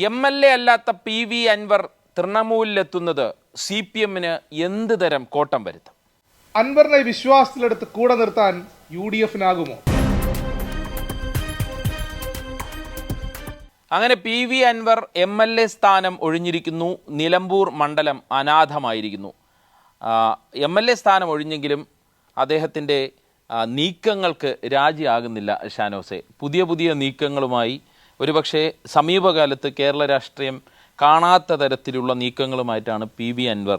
MLA അല്ലാത്ത PV Anwar തൃണമൂലിലെത്തുന്നത് CPM-ന് എന്ത് തരം കോട്ടം വരുത്തും? അൻവറിനെ വിശ്വാസത്തിലെടുത്ത് കൂടെ നിർത്താൻ UDF-നാകുമോ? അങ്ങനെ PV അൻവർ MLA സ്ഥാനം ഒഴിഞ്ഞിരിക്കുന്നു. നിലമ്പൂർ മണ്ഡലം അനാഥമായിരിക്കുന്നു. MLA സ്ഥാനം ഒഴിഞ്ഞെങ്കിലും അദ്ദേഹത്തിൻ്റെ നീക്കങ്ങൾക്ക് രാജിയാകുന്നില്ല ഷാനോസെ. പുതിയ നീക്കങ്ങളുമായി ഒരുപക്ഷെ സമീപകാലത്ത് കേരള രാഷ്ട്രീയം കാണാത്ത തരത്തിലുള്ള നീക്കങ്ങളുമായിട്ടാണ് PV അൻവർ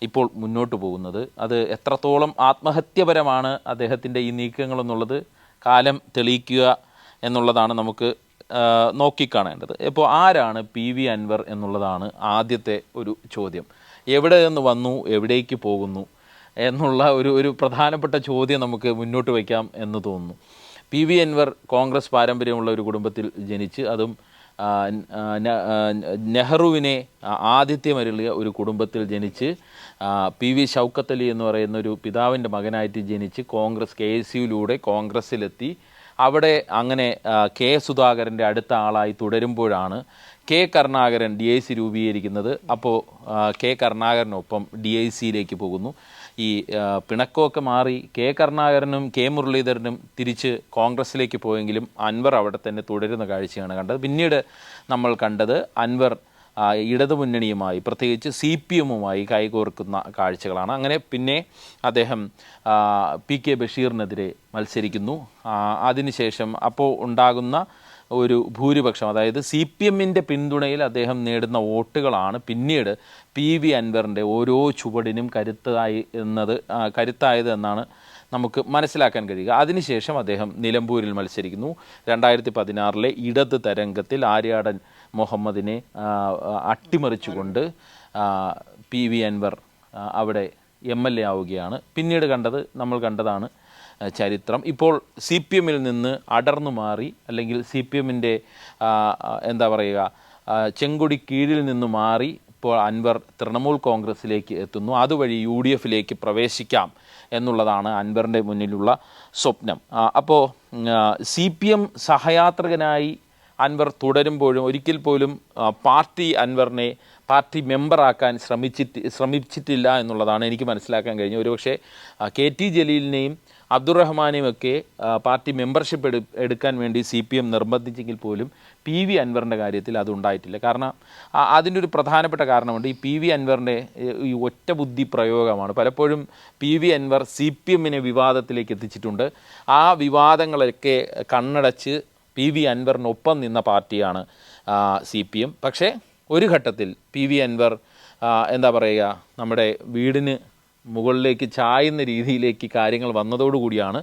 ഇപ്പോൾ മുന്നോട്ട് പോകുന്നത്. അത് എത്രത്തോളം ആത്മഹത്യപരമാണ് അദ്ദേഹത്തിൻ്റെ ഈ നീക്കങ്ങളെന്നുള്ളത് കാലം തെളിയിക്കുക എന്നുള്ളതാണ് നമുക്ക് നോക്കിക്കാണേണ്ടത്. ഇപ്പോൾ ആരാണ് PV അൻവർ എന്നുള്ളതാണ് ആദ്യത്തെ ഒരു ചോദ്യം. എവിടെ നിന്ന് വന്നു, എവിടേക്ക് പോകുന്നു എന്നുള്ള ഒരു പ്രധാനപ്പെട്ട ചോദ്യം നമുക്ക് മുന്നോട്ട് വയ്ക്കാം എന്ന് തോന്നുന്നു. PV അൻവർ കോൺഗ്രസ് പാരമ്പര്യമുള്ള ഒരു കുടുംബത്തിൽ ജനിച്ച്, അതും നെഹ്റുവിനെ ആതിഥ്യമരുളിയ ഒരു കുടുംബത്തിൽ ജനിച്ച്, PV ഷൗക്കത്ത് അലി എന്ന് പറയുന്ന ഒരു പിതാവിൻ്റെ മകനായിട്ട് ജനിച്ച് കോൺഗ്രസ് KSUവിലൂടെ കോൺഗ്രസ്സിലെത്തി. അവിടെ അങ്ങനെ K സുധാകരൻ്റെ അടുത്ത ആളായി തുടരുമ്പോഴാണ് K കരുണാകരൻ DIC രൂപീകരിക്കുന്നത്. അപ്പോൾ K കരുണാകരനൊപ്പം DICയിലേക്ക് പോകുന്നു. ഈ പിണക്കമൊക്കെ മാറി K കരുണാകരനും K മുരളീധരനും തിരിച്ച് കോൺഗ്രസ്സിലേക്ക് പോയെങ്കിലും അൻവർ അവിടെ തന്നെ തുടരുന്ന കാഴ്ചയാണ് കണ്ടത്. പിന്നീട് നമ്മൾ കണ്ടത് അൻവർ ഇടതുമുന്നണിയുമായി, പ്രത്യേകിച്ച് CPM-ഉമായി കൈകോർക്കുന്ന കാഴ്ചകളാണ്. അങ്ങനെ പിന്നെ അദ്ദേഹം PK ബഷീറിനെതിരെ മത്സരിക്കുന്നു. അതിനുശേഷം അപ്പോൾ ഉണ്ടാകുന്ന ഒരു ഭൂരിപക്ഷം, അതായത് CPM-ൻ്റെ പിന്തുണയിൽ അദ്ദേഹം നേടുന്ന വോട്ടുകളാണ് പിന്നീട് PV അൻവറിൻ്റെ ഓരോ ചുവടിനും കരുത്തായത് എന്നാണ് നമുക്ക് മനസ്സിലാക്കാൻ കഴിയുക. അതിനുശേഷം അദ്ദേഹം നിലമ്പൂരിൽ മത്സരിക്കുന്നു. 2016 ഇടത് തരംഗത്തിൽ ആര്യാടൻ മുഹമ്മദിനെ അട്ടിമറിച്ചുകൊണ്ട് PV അൻവർ അവിടെ MLA ആവുകയാണ്. പിന്നീട് നമ്മൾ കണ്ടതാണ് ചരിത്രം. ഇപ്പോൾ CPM-ൽ നിന്ന് അടർന്നു മാറി, അല്ലെങ്കിൽ CPM-ൻ്റെ എന്താ പറയുക, ചെങ്കൊടി കീഴിൽ നിന്ന് മാറി ഇപ്പോൾ അൻവർ തൃണമൂൽ കോൺഗ്രസ്സിലേക്ക് എത്തുന്നു. അതുവഴി UDF-ലേക്ക് പ്രവേശിക്കാം എന്നുള്ളതാണ് അൻവറിൻ്റെ മുന്നിലുള്ള സ്വപ്നം. അപ്പോൾ CPM സഹയാത്രികനായി അൻവർ തുടരുമ്പോഴും ഒരിക്കൽ പോലും അൻവറിനെ പാർട്ടി മെമ്പറാക്കാൻ ശ്രമിച്ചിട്ടില്ല എന്നുള്ളതാണ് എനിക്ക് മനസ്സിലാക്കാൻ കഴിഞ്ഞത്. ഒരുപക്ഷെ KT ജലീലിനെയും അബ്ദുറഹ്മാനെയും ഒക്കെ പാർട്ടി മെമ്പർഷിപ്പ് എടുക്കാൻ വേണ്ടി CPM നിർബന്ധിച്ചെങ്കിൽ പോലും PV അൻവറിൻ്റെ കാര്യത്തിൽ അതുണ്ടായിട്ടില്ല. കാരണം അതിൻ്റെ ഒരു പ്രധാനപ്പെട്ട കാരണമുണ്ട്. ഈ PV അൻവറിൻ്റെ ഈ ഒറ്റ ബുദ്ധി പ്രയോഗമാണ് പലപ്പോഴും PV അൻവർ CPM-നെ വിവാദത്തിലേക്ക് എത്തിച്ചിട്ടുണ്ട്. ആ വിവാദങ്ങളൊക്കെ കണ്ണടച്ച് PV അൻവറിനൊപ്പം നിന്ന പാർട്ടിയാണ് CPM. പക്ഷേ ഒരു ഘട്ടത്തിൽ PV അൻവർ എന്താ പറയുക, നമ്മുടെ വീടിന് മുകളിലേക്ക് ചായുന്ന രീതിയിലേക്ക് കാര്യങ്ങൾ വന്നതോടുകൂടിയാണ്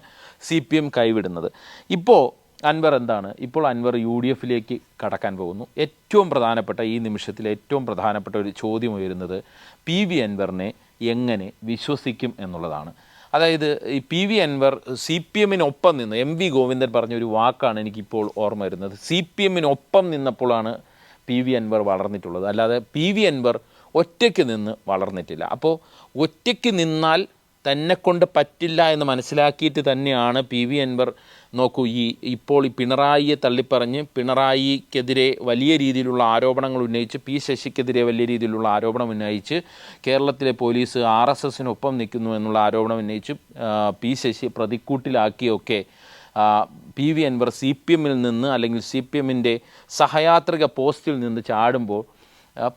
CPM കൈവിടുന്നത്. ഇപ്പോൾ അൻവർ എന്താണ്? ഇപ്പോൾ അൻവർ UDF-ലേക്ക് കടക്കാൻ പോകുന്നു. ഏറ്റവും പ്രധാനപ്പെട്ട ഈ നിമിഷത്തിൽ ഏറ്റവും പ്രധാനപ്പെട്ട ഒരു ചോദ്യം ഉയരുന്നത് PV അൻവറിനെ എങ്ങനെ വിശ്വസിക്കും എന്നുള്ളതാണ്. അതായത് ഈ PV അൻവർ CPM-നൊപ്പം നിന്ന്, MV ഗോവിന്ദൻ പറഞ്ഞൊരു വാക്കാണ് എനിക്കിപ്പോൾ ഓർമ്മ വരുന്നത്. CPM-നൊപ്പം നിന്നപ്പോഴാണ് PV അൻവർ വളർന്നിട്ടുള്ളത്, അല്ലാതെ PV അൻവർ ഒറ്റയ്ക്ക് നിന്ന് വളർന്നിട്ടില്ല. അപ്പോൾ ഒറ്റയ്ക്ക് നിന്നാൽ തന്നെക്കൊണ്ട് പറ്റില്ല എന്ന് മനസ്സിലാക്കിയിട്ട് തന്നെയാണ് PV അൻവർ, നോക്കൂ, ഇപ്പോൾ ഈ പിണറായിയെ തള്ളിപ്പറഞ്ഞ് പിണറായിക്കെതിരെ വലിയ രീതിയിലുള്ള ആരോപണങ്ങൾ ഉന്നയിച്ച്, P ശശിക്കെതിരെ വലിയ രീതിയിലുള്ള ആരോപണം ഉന്നയിച്ച്, കേരളത്തിലെ പോലീസ് RSS-നൊപ്പം നിൽക്കുന്നു എന്നുള്ള ആരോപണം ഉന്നയിച്ച് P ശശി പ്രതിക്കൂട്ടിലാക്കിയൊക്കെ PV അൻവർ CPM-ൽ നിന്ന്, അല്ലെങ്കിൽ CPM-ൻ്റെ സഹയാത്രിക പോസ്റ്റിൽ നിന്ന് ചാടുമ്പോൾ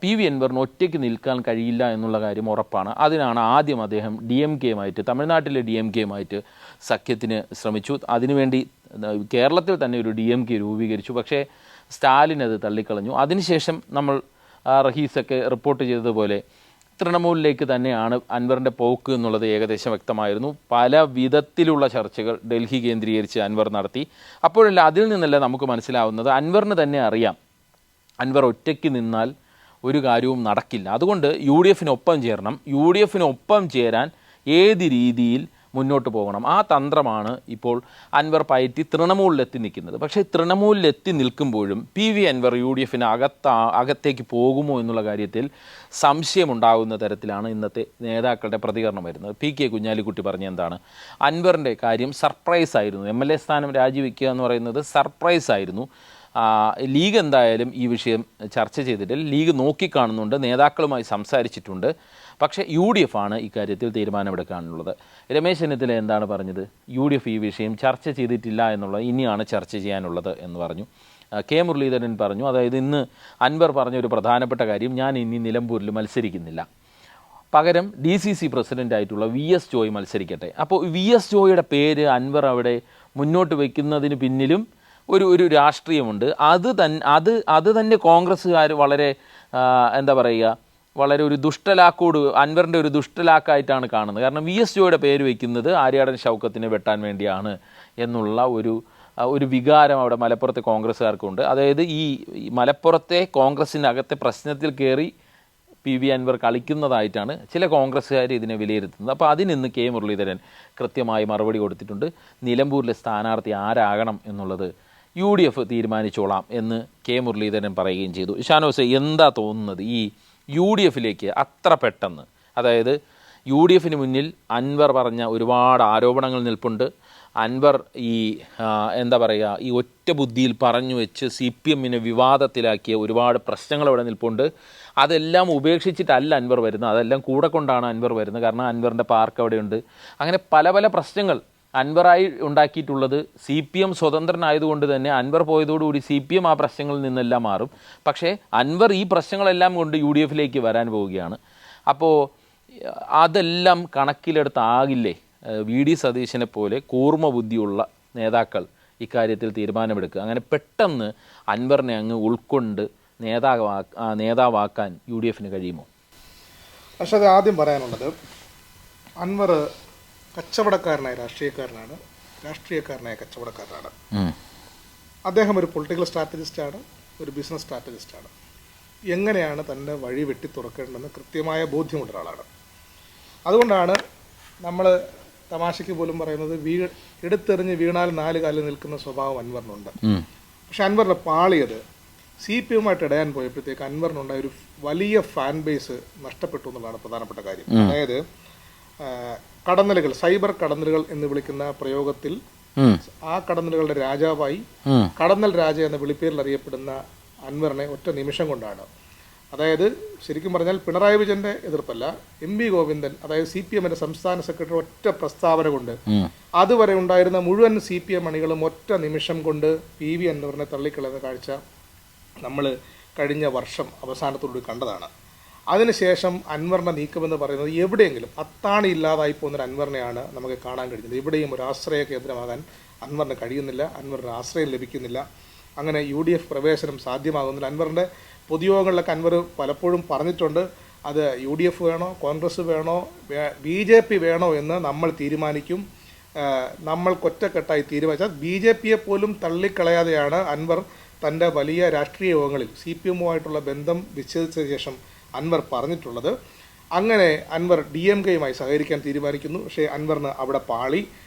PV അൻവറിന് ഒറ്റയ്ക്ക് നിൽക്കാൻ കഴിയില്ല എന്നുള്ള കാര്യം ഉറപ്പാണ്. അതിനാണ് ആദ്യം അദ്ദേഹം DMK-യുമായിട്ട്, തമിഴ്നാട്ടിലെ DMK-യുമായിട്ട് സഖ്യത്തിന് ശ്രമിച്ചു. അതിനുവേണ്ടി കേരളത്തിൽ തന്നെ ഒരു DMK രൂപീകരിച്ചു. പക്ഷേ സ്റ്റാലിൻ അത് തള്ളിക്കളഞ്ഞു. അതിനുശേഷം നമ്മൾ റഹീസൊക്കെ റിപ്പോർട്ട് ചെയ്തതുപോലെ തൃണമൂലിലേക്ക് തന്നെയാണ് അൻവറിൻ്റെ പോക്ക് എന്നുള്ളത് ഏകദേശം വ്യക്തമായിരുന്നു. പല വിധത്തിലുള്ള ചർച്ചകൾ ഡൽഹി കേന്ദ്രീകരിച്ച് അൻവർ നടത്തി. അപ്പോഴല്ല അതിൽ നിന്നല്ല നമുക്ക് മനസ്സിലാവുന്നത് അൻവറിന് തന്നെ അറിയാം അൻവർ ഒറ്റയ്ക്ക് നിന്നാൽ ഒരു കാര്യവും നടക്കില്ല. അതുകൊണ്ട് UDF-നൊപ്പം ചേരണം. UDF-നൊപ്പം ചേരാൻ ഏത് രീതിയിൽ മുന്നോട്ട് പോകണം, ആ തന്ത്രമാണ് ഇപ്പോൾ അൻവർ പയറ്റി തൃണമൂലിലെത്തി നിൽക്കുന്നത്. പക്ഷേ തൃണമൂലിലെത്തി നിൽക്കുമ്പോഴും PV അൻവർ UDF-ന് അകത്തേക്ക് പോകുമോ എന്നുള്ള കാര്യത്തിൽ സംശയമുണ്ടാകുന്ന തരത്തിലാണ് ഇന്നത്തെ നേതാക്കളുടെ പ്രതികരണം വരുന്നത്. PK കുഞ്ഞാലിക്കുട്ടി പറഞ്ഞ എന്താണ്, അൻവറിൻ്റെ കാര്യം സർപ്രൈസ് ആയിരുന്നു. MLA സ്ഥാനം രാജിവെക്കുക എന്ന് പറയുന്നത് സർപ്രൈസ് ആയിരുന്നു. ലീഗ് എന്തായാലും ഈ വിഷയം ചർച്ച ചെയ്തിട്ടില്ല. ലീഗ് നോക്കിക്കാണുന്നുണ്ട്, നേതാക്കളുമായി സംസാരിച്ചിട്ടുണ്ട്. പക്ഷേ UDF ആണ് ഇക്കാര്യത്തിൽ തീരുമാനമെടുക്കാനുള്ളത്. രമേശ് ചെന്നിത്തല എന്താണ് പറഞ്ഞത്? UDF ഈ വിഷയം ചർച്ച ചെയ്തിട്ടില്ല എന്നുള്ളത് ഇനിയാണ് ചർച്ച ചെയ്യാനുള്ളത് എന്ന് പറഞ്ഞു. കെ മുരളീധരൻ പറഞ്ഞു, അതായത് ഇന്ന് അൻവർ പറഞ്ഞൊരു പ്രധാനപ്പെട്ട കാര്യം, ഞാൻ ഇനി നിലമ്പൂരിൽ മത്സരിക്കുന്നില്ല, പകരം DCC പ്രസിഡൻ്റായിട്ടുള്ള VS ജോയ് മത്സരിക്കട്ടെ. അപ്പോൾ VS ജോയിയുടെ പേര് അൻവർ അവിടെ മുന്നോട്ട് വയ്ക്കുന്നതിന് പിന്നിലും ഒരു രാഷ്ട്രീയമുണ്ട്. അത് തന്നെ കോൺഗ്രസ്സുകാർ വളരെ എന്താ പറയുക, വളരെ ഒരു ദുഷ്ടലാക്കോട്, അൻവറിൻ്റെ ഒരു ദുഷ്ടലാക്കായിട്ടാണ് കാണുന്നത്. കാരണം VS ജോയിയുടെ പേര് വയ്ക്കുന്നത് ആര്യാടൻ ഷൗക്കത്തിനെ വെട്ടാൻ വേണ്ടിയാണ് എന്നുള്ള ഒരു വികാരം അവിടെ മലപ്പുറത്തെ കോൺഗ്രസ്സുകാർക്കുണ്ട്. അതായത് ഈ മലപ്പുറത്തെ കോൺഗ്രസിനകത്തെ പ്രശ്നത്തിൽ കയറി PV അൻവർ കളിക്കുന്നതായിട്ടാണ് ചില കോൺഗ്രസ്സുകാർ ഇതിനെ വിലയിരുത്തുന്നത്. അപ്പോൾ അതിനിന്ന് കെ മുരളീധരൻ കൃത്യമായി മറുപടി കൊടുത്തിട്ടുണ്ട്. നിലമ്പൂരിലെ സ്ഥാനാർത്ഥി ആരാകണം എന്നുള്ളത് UDF തീരുമാനിച്ചോളാം എന്ന് കെ മുരളീധരൻ പറയുകയും ചെയ്തു. ഷാനോസ്, എന്താ തോന്നുന്നത് ഈ UDFിലേക്ക് അത്ര പെട്ടെന്ന്? അതായത് UDFിന് മുന്നിൽ അൻവർ പറഞ്ഞ ഒരുപാട് ആരോപണങ്ങൾ നിൽപ്പുണ്ട്. അൻവർ എന്താ പറയുക, ഈ ഒറ്റ ബുദ്ധിയിൽ പറഞ്ഞു വെച്ച് CPMനെ വിവാദത്തിലാക്കിയ ഒരുപാട് പ്രശ്നങ്ങൾ അവിടെ നിൽപ്പുണ്ട്. അതെല്ലാം ഉപേക്ഷിച്ചിട്ടല്ല അൻവർ വരുന്നത്, അതെല്ലാം കൂടെ കൊണ്ടാണ് അൻവർ വരുന്നത്. കാരണം അൻവറിൻ്റെ പാർക്ക് അവിടെയുണ്ട്. അങ്ങനെ പല പല പ്രശ്നങ്ങൾ അൻവറായി ഉണ്ടാക്കിയിട്ടുള്ളത്. CPM സ്വതന്ത്രനായതുകൊണ്ട് തന്നെ അൻവർ പോയതോടുകൂടി CPM ആ പ്രശ്നങ്ങളിൽ നിന്നെല്ലാം മാറും. പക്ഷേ അൻവർ ഈ പ്രശ്നങ്ങളെല്ലാം കൊണ്ട് UDFിലേക്ക് വരാൻ പോവുകയാണ്. അപ്പോൾ അതെല്ലാം കണക്കിലെടുത്താകില്ലേ VD സതീശനെ പോലെ കൂർമ്മ ബുദ്ധിയുള്ള നേതാക്കൾ ഇക്കാര്യത്തിൽ തീരുമാനമെടുക്കുക? അങ്ങനെ പെട്ടെന്ന് അൻവറിനെ അങ്ങ് ഉൾക്കൊണ്ട് നേതാവാക്കാൻ UDFിന് കഴിയുമോ? പക്ഷെ അത് ആദ്യം പറയാനുള്ളത്, അൻവർ കച്ചവടക്കാരനായ രാഷ്ട്രീയക്കാരനാണ്, രാഷ്ട്രീയക്കാരനായ കച്ചവടക്കാരനാണ്. അദ്ദേഹം ഒരു പൊളിറ്റിക്കൽ സ്ട്രാറ്റജിസ്റ്റാണ്, ഒരു ബിസിനസ് സ്ട്രാറ്റജിസ്റ്റാണ്. എങ്ങനെയാണ് തൻ്റെ വഴി വെട്ടി തുറക്കേണ്ടതെന്ന് കൃത്യമായ ബോധ്യമുള്ള ഒരാളാണ്. അതുകൊണ്ടാണ് നമ്മൾ തമാശയ്ക്ക് പോലും പറയുന്നത്, എടുത്തെറിഞ്ഞ് വീണാൽ 4 കാലിൽ നിൽക്കുന്ന സ്വഭാവം അൻവറിനുണ്ട്. പക്ഷെ അൻവറിൻ്റെ പാളിയത് CPMമായിട്ട് ഇടയാൻ പോയപ്പോഴത്തേക്ക് അൻവറിനുണ്ടായ ഒരു വലിയ ഫാൻ ബേസ് നഷ്ടപ്പെട്ടു എന്നുള്ളതാണ് പ്രധാനപ്പെട്ട കാര്യം. അതായത് കടന്നലുകൾ, സൈബർ കടന്നലുകൾ എന്ന് വിളിക്കുന്ന പ്രയോഗത്തിൽ ആ കടന്നലുകളുടെ രാജാവായി കടന്നൽ രാജ എന്ന വിളിപ്പേരിൽ അറിയപ്പെടുന്ന അൻവറിനെ ഒറ്റ നിമിഷം കൊണ്ടാണ്, അതായത് ശരിക്കും പറഞ്ഞാൽ പിണറായി വിജയന്റെ എതിർപ്പല്ല, MV ഗോവിന്ദൻ, അതായത് CPMന്റെ സംസ്ഥാന സെക്രട്ടറി ഒറ്റ പ്രസ്താവന കൊണ്ട് അതുവരെ ഉണ്ടായിരുന്ന മുഴുവൻ CPM അണികളും ഒറ്റ നിമിഷം കൊണ്ട് PV അൻവറിനെ തള്ളിക്കളയുന്ന കാഴ്ച നമ്മൾ കഴിഞ്ഞ വർഷം അവസാനത്തോടുകൂടി കണ്ടതാണ്. അതിനുശേഷം അൻവറിൻ്റെ നീക്കമെന്ന് പറയുന്നത് എവിടെയെങ്കിലും അത്താണി ഇല്ലാതായി പോകുന്നൊരു അൻവറിനെയാണ് നമുക്ക് കാണാൻ കഴിയുന്നത്. എവിടെയും ഒരു ആശ്രയ കേന്ദ്രമാകാൻ അൻവറിന് കഴിയുന്നില്ല, അൻവറിന് ആശ്രയം ലഭിക്കുന്നില്ല. അങ്ങനെ UDF പ്രവേശനം സാധ്യമാകുന്നില്ല. അൻവറിൻ്റെ പൊതുയോഗങ്ങളിലൊക്കെ അൻവർ പലപ്പോഴും പറഞ്ഞിട്ടുണ്ട്, അത് UDF വേണോ കോൺഗ്രസ് വേണോ BJP വേണോ എന്ന് നമ്മൾ തീരുമാനിക്കും, നമ്മൾക്കൊറ്റക്കെട്ടായി തീരുമാനിച്ചാൽ BJPയെ പോലും തള്ളിക്കളയാതെയാണ് അൻവർ തൻ്റെ വലിയ രാഷ്ട്രീയ യോഗങ്ങളിൽ CPMുമായിട്ടുള്ള ബന്ധം വിച്ഛേദിച്ച ശേഷം അൻവർ പറഞ്ഞിട്ടുള്ളത്. അങ്ങനെ അൻവർ DMKയുമായി സഹകരിക്കാൻ തീരുമാനിക്കുന്നു. പക്ഷേ അൻവറിന് അവിടെ പാളി.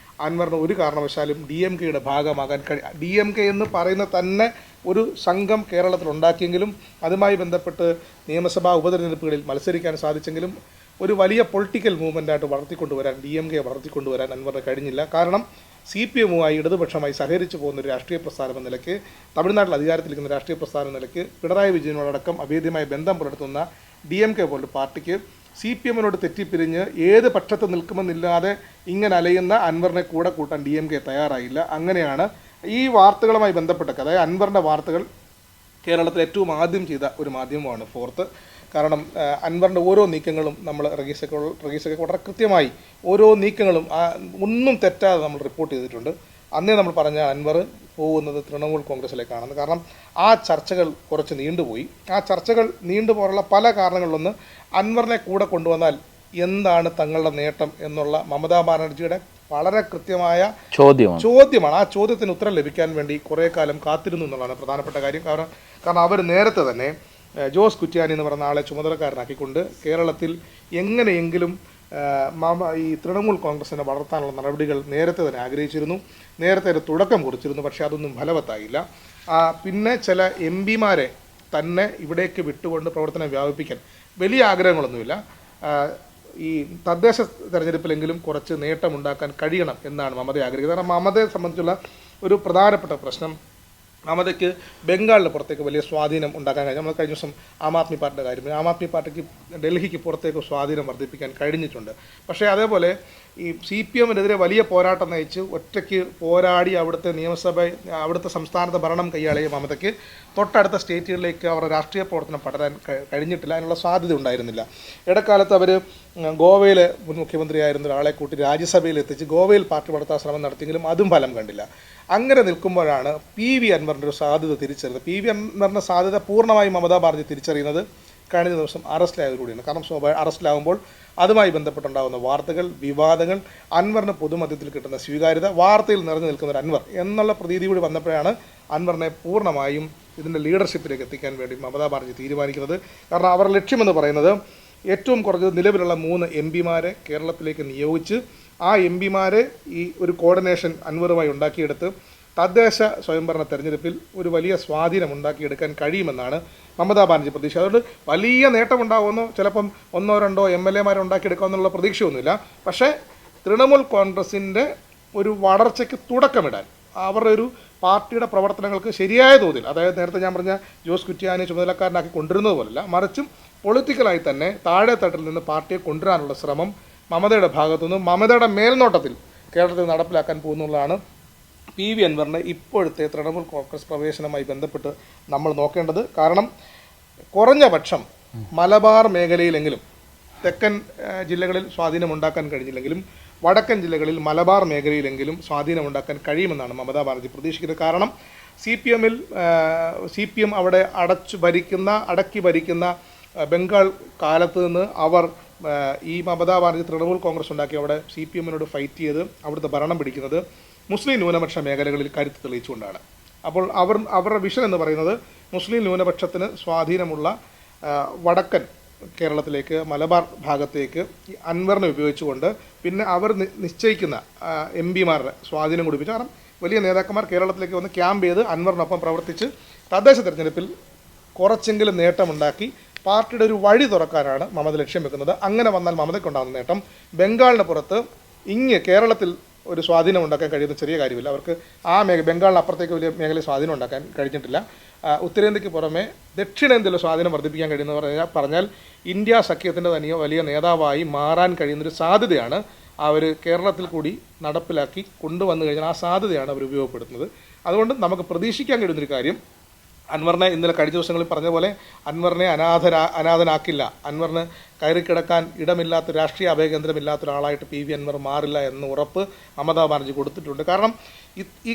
അൻവറിന് ഒരു കാരണവശാലും DMKയുടെ ഭാഗമാകാൻ DMK എന്ന് പറയുന്ന തന്നെ ഒരു സംഘം കേരളത്തിൽ ഉണ്ടാക്കിയെങ്കിലും അതുമായി ബന്ധപ്പെട്ട് നിയമസഭാ ഉപതെരഞ്ഞെടുപ്പുകളിൽ മത്സരിക്കാൻ സാധിച്ചെങ്കിലും ഒരു വലിയ പൊളിറ്റിക്കൽ മൂവ്മെൻ്റായിട്ട് DMKയെ വളർത്തിക്കൊണ്ടുവരാൻ അൻവറിന് കഴിഞ്ഞില്ല. കാരണം CPMുമായി ഇടതുപക്ഷമായി സഹകരിച്ചു പോകുന്ന ഒരു രാഷ്ട്രീയ പ്രസ്ഥാനം എന്ന നിലയ്ക്ക്, തമിഴ്നാട്ടിൽ അധികാരത്തിലിരിക്കുന്ന രാഷ്ട്രീയ പ്രസ്ഥാനം എന്ന നിലയ്ക്ക്, പിണറായി വിജയനോടക്കം അഭേദ്യമായ ബന്ധം പുലർത്തുന്ന DMK പോലുള്ള പാർട്ടിക്ക് CPMനോട് തെറ്റിപ്പിരിഞ്ഞ് ഏത് പക്ഷത്ത് നിൽക്കുമെന്നില്ലാതെ ഇങ്ങനെ അലയുന്ന അൻവറിനെ കൂടെ കൂട്ടാൻ DMK തയ്യാറായില്ല. അങ്ങനെയാണ് ഈ വാർത്തകളുമായി ബന്ധപ്പെട്ടൊക്കെ, അതായത് അൻവറിൻ്റെ വാർത്തകൾ കേരളത്തിൽ ഏറ്റവും ആദ്യം ചെയ്ത ഒരു മാധ്യമമാണ് ഫോർത്ത്. കാരണം അൻവറിൻ്റെ ഓരോ നീക്കങ്ങളും നമ്മൾ റഗീസൊക്കെ വളരെ കൃത്യമായി ഓരോ നീക്കങ്ങളും ഒന്നും തെറ്റാതെ നമ്മൾ റിപ്പോർട്ട് ചെയ്തിട്ടുണ്ട്. അന്നേ നമ്മൾ പറഞ്ഞ അൻവർ പോകുന്നത് തൃണമൂൽ കോൺഗ്രസിലേക്കാണെന്ന്. കാരണം ആ ചർച്ചകൾ കുറച്ച് നീണ്ടുപോയി. ആ ചർച്ചകൾ നീണ്ടുപോകാനുള്ള പല കാരണങ്ങളിലൊന്ന്, അൻവറിനെ കൂടെ കൊണ്ടുവന്നാൽ എന്താണ് തങ്ങളുടെ നേട്ടം എന്നുള്ള മമതാ ബാനർജിയുടെ വളരെ കൃത്യമായ ചോദ്യമാണ്. ആ ചോദ്യത്തിന് ഉത്തരം ലഭിക്കാൻ വേണ്ടി കുറേ കാലം കാത്തിരുന്നു എന്നുള്ളതാണ് പ്രധാനപ്പെട്ട കാര്യം. കാരണം അവർ നേരത്തെ തന്നെ ജോസ് കുറ്റ്യാനി എന്ന് പറയുന്ന ആളെ ചുമതലക്കാരനാക്കിക്കൊണ്ട് കേരളത്തിൽ എങ്ങനെയെങ്കിലും ഈ തൃണമൂൽ കോൺഗ്രസിനെ വളർത്താനുള്ള നടപടികൾ നേരത്തെ തന്നെ ആഗ്രഹിച്ചിരുന്നു, നേരത്തെ ഒരു തുടക്കം കുറിച്ചിരുന്നു. പക്ഷേ അതൊന്നും ഫലവത്തായില്ല. പിന്നെ ചില MPമാരെ തന്നെ ഇവിടേക്ക് വിട്ടുകൊണ്ട് പ്രവർത്തനം വ്യാപിപ്പിക്കാൻ വലിയ ആഗ്രഹങ്ങളൊന്നുമില്ല. ഈ തദ്ദേശ തെരഞ്ഞെടുപ്പിലെങ്കിലും കുറച്ച് നേട്ടമുണ്ടാക്കാൻ കഴിയണം എന്നാണ് മമത ആഗ്രഹിക്കുന്നത്. കാരണം മമതയെ സംബന്ധിച്ചുള്ള ഒരു പ്രധാനപ്പെട്ട പ്രശ്നം, മമതയ്ക്ക് ബംഗാളിന് പുറത്തേക്ക് വലിയ സ്വാധീനം ഉണ്ടാക്കാൻ കഴിഞ്ഞു. നമ്മൾ കഴിഞ്ഞ ദിവസം ആം ആദ്മി പാർട്ടിയുടെ കാര്യം, ആം ആദ്മി പാർട്ടിക്ക് ഡൽഹിക്ക് പുറത്തേക്ക് സ്വാധീനം വർദ്ധിപ്പിക്കാൻ കഴിഞ്ഞിട്ടുണ്ട്. പക്ഷേ അതേപോലെ ഈ CPM-നെതിരെ വലിയ പോരാട്ടം നയിച്ച് ഒറ്റയ്ക്ക് പോരാടി അവിടുത്തെ സംസ്ഥാനത്തെ ഭരണം കൈയാളിയ മമതയ്ക്ക് തൊട്ടടുത്ത സ്റ്റേറ്റുകളിലേക്ക് അവരുടെ രാഷ്ട്രീയ പ്രവർത്തനം പടരാൻ കഴിഞ്ഞിട്ടില്ല, അതിനുള്ള സാധ്യത ഉണ്ടായിരുന്നില്ല. ഇടക്കാലത്ത് അവർ ഗോവയിൽ മുൻ മുഖ്യമന്ത്രിയായിരുന്ന ഒരാളെ കൂട്ടി രാജ്യസഭയിൽ എത്തിച്ച് ഗോവയിൽ പാർട്ടി വളർത്താൻ ശ്രമം നടത്തിയെങ്കിലും അതും ഫലം കണ്ടില്ല. അങ്ങനെ നിൽക്കുമ്പോഴാണ് PV അൻവറിൻ്റെ ഒരു സാധ്യത തിരിച്ചറിയുന്നത്. PV അൻവറിൻ്റെ സാധ്യത പൂർണ്ണമായും മമതാ ബാനർജി തിരിച്ചറിയുന്നത് കഴിഞ്ഞ ദിവസം അറസ്റ്റിലായതോടുകൂടിയാണ്. കാരണം അറസ്റ്റിലാകുമ്പോൾ അതുമായി ബന്ധപ്പെട്ടുണ്ടാകുന്ന വാർത്തകൾ, വിവാദങ്ങൾ, അൻവറിന് പൊതുമധ്യത്തിൽ കിട്ടുന്ന സ്വീകാര്യത, വാർത്തയിൽ നിറഞ്ഞു നിൽക്കുന്ന ഒരു അൻവർ എന്നുള്ള പ്രതീതി കൂടി വന്നപ്പോഴാണ് അൻവറിനെ പൂർണ്ണമായും ഇതിൻ്റെ ലീഡർഷിപ്പിലേക്ക് എത്തിക്കാൻ വേണ്ടി മമതാ ബാനർജി തീരുമാനിക്കുന്നത്. കാരണം അവരുടെ ലക്ഷ്യമെന്ന് പറയുന്നത് ഏറ്റവും കുറഞ്ഞത് നിലവിലുള്ള 3 MP-മാരെ കേരളത്തിലേക്ക് നിയോഗിച്ച് ആ MP-മാരെ ഈ ഒരു കോർഡിനേഷൻ അൻവറുമായി ഉണ്ടാക്കിയെടുത്ത് തദ്ദേശ സ്വയംഭരണ തെരഞ്ഞെടുപ്പിൽ ഒരു വലിയ സ്വാധീനം ഉണ്ടാക്കിയെടുക്കാൻ കഴിയുമെന്നാണ് മമതാ ബാനർജി പ്രതീക്ഷ. അതുകൊണ്ട് വലിയ നേട്ടമുണ്ടാകുമെന്നോ ചിലപ്പം 1-2 MLA-മാരെ ഉണ്ടാക്കിയെടുക്കാമെന്നുള്ള പ്രതീക്ഷയൊന്നുമില്ല. പക്ഷേ തൃണമൂൽ കോൺഗ്രസിൻ്റെ ഒരു വളർച്ചയ്ക്ക് തുടക്കമിടാൻ അവരുടെ ഒരു പാർട്ടിയുടെ പ്രവർത്തനങ്ങൾക്ക് ശരിയായ തോതിൽ, അതായത് നേരത്തെ ഞാൻ പറഞ്ഞ ജോസ് കുറ്റ്യാനെ ചുമതലക്കാരനാക്കി കൊണ്ടുവരുന്നത് പോലല്ല, മറിച്ചും പൊളിറ്റിക്കലായി തന്നെ താഴെ തട്ടിൽ നിന്ന് പാർട്ടിയെ കൊണ്ടുവരാനുള്ള ശ്രമം മമതയുടെ ഭാഗത്തുനിന്നും മമതയുടെ മേൽനോട്ടത്തിൽ കേരളത്തിൽ നടപ്പിലാക്കാൻ പോകുന്നുള്ളതാണ് PV അൻവറിൻ്റെ ഇപ്പോഴത്തെ തൃണമൂൽ കോൺഗ്രസ് പ്രവേശനവുമായി ബന്ധപ്പെട്ട് നമ്മൾ നോക്കേണ്ടത്. കാരണം കുറഞ്ഞ പക്ഷം മലബാർ മേഖലയിലെങ്കിലും, തെക്കൻ ജില്ലകളിൽ സ്വാധീനമുണ്ടാക്കാൻ കഴിഞ്ഞില്ലെങ്കിലും വടക്കൻ ജില്ലകളിൽ മലബാർ മേഖലയിലെങ്കിലും സ്വാധീനമുണ്ടാക്കാൻ കഴിയുമെന്നാണ് മമതാ ബാനർജി പ്രതീക്ഷിക്കുന്നത്. കാരണം CPM അവിടെ അടക്കി ഭരിക്കുന്ന ബംഗാൾ കാലത്ത് നിന്ന് അവർ ഈ മമതാ ബാനർജി തൃണമൂൽ കോൺഗ്രസ് ഉണ്ടാക്കി അവിടെ CPM-നോട് ഫൈറ്റ് ചെയ്ത് അവിടുത്തെ ഭരണം പിടിക്കുന്നത് മുസ്ലിം ന്യൂനപക്ഷ മേഖലകളിൽ കരുത്ത് തെളിയിച്ചുകൊണ്ടാണ്. അപ്പോൾ അവരുടെ വിഷൻ എന്ന് പറയുന്നത് മുസ്ലിം ന്യൂനപക്ഷത്തിന് സ്വാധീനമുള്ള വടക്കൻ കേരളത്തിലേക്ക്, മലബാർ ഭാഗത്തേക്ക് ഈ അൻവറിനെ ഉപയോഗിച്ചുകൊണ്ട് പിന്നെ അവർ നിശ്ചയിക്കുന്ന MP-മാരുടെ സ്വാധീനം കൊടുപ്പിച്ചു. കാരണം വലിയ നേതാക്കന്മാർ കേരളത്തിലേക്ക് വന്ന് ക്യാമ്പ് ചെയ്ത് അൻവറിനൊപ്പം പ്രവർത്തിച്ച് തദ്ദേശ തെരഞ്ഞെടുപ്പിൽ കുറച്ചെങ്കിലും നേട്ടമുണ്ടാക്കി പാർട്ടിയുടെ ഒരു വഴി തുറക്കാനാണ് മമത ലക്ഷ്യം വെക്കുന്നത്. അങ്ങനെ വന്നാൽ മമതയ്ക്കുണ്ടാകുന്ന നേട്ടം ബംഗാളിന് പുറത്ത് കേരളത്തിൽ ഒരു സ്വാധീനം ഉണ്ടാക്കാൻ കഴിയുന്ന ചെറിയ കാര്യമില്ല. അവർക്ക് ബംഗാളിന് അപ്പുറത്തേക്ക് വലിയ മേഖലയിൽ സ്വാധീനം ഉണ്ടാക്കാൻ കഴിഞ്ഞിട്ടില്ല. ഉത്തരേന്ത്യക്ക് പുറമെ ദക്ഷിണേന്ത്യയിലെ സ്വാധീനം വർദ്ധിപ്പിക്കാൻ കഴിയുന്ന പറഞ്ഞാൽ ഇന്ത്യ സഖ്യത്തിൻ്റെ തന്നെ വലിയ നേതാവായി മാറാൻ കഴിയുന്നൊരു സാധ്യതയാണ് അവർ കേരളത്തിൽ കൂടി നടപ്പിലാക്കി കൊണ്ടുവന്നു കഴിഞ്ഞാൽ ആ സാധ്യതയാണ് അവർ ഉപയോഗപ്പെടുത്തുന്നത്. അതുകൊണ്ട് നമുക്ക് പ്രതീക്ഷിക്കാൻ കഴിയുന്നൊരു കാര്യം, അൻവറിനെ ഇന്നലെ കഴിഞ്ഞ ദിവസങ്ങളിൽ പറഞ്ഞ പോലെ അൻവറിനെ അനാഥനാക്കില്ല, അൻവറിന് കയറിക്കിടക്കാൻ ഇടമില്ലാത്ത, രാഷ്ട്രീയ അഭയകേന്ദ്രമില്ലാത്ത ഒരാളായിട്ട് PV അൻവർ മാറില്ല എന്ന ഉറപ്പ് മമതാ ബാനർജി കൊടുത്തിട്ടുണ്ട്. കാരണം ഈ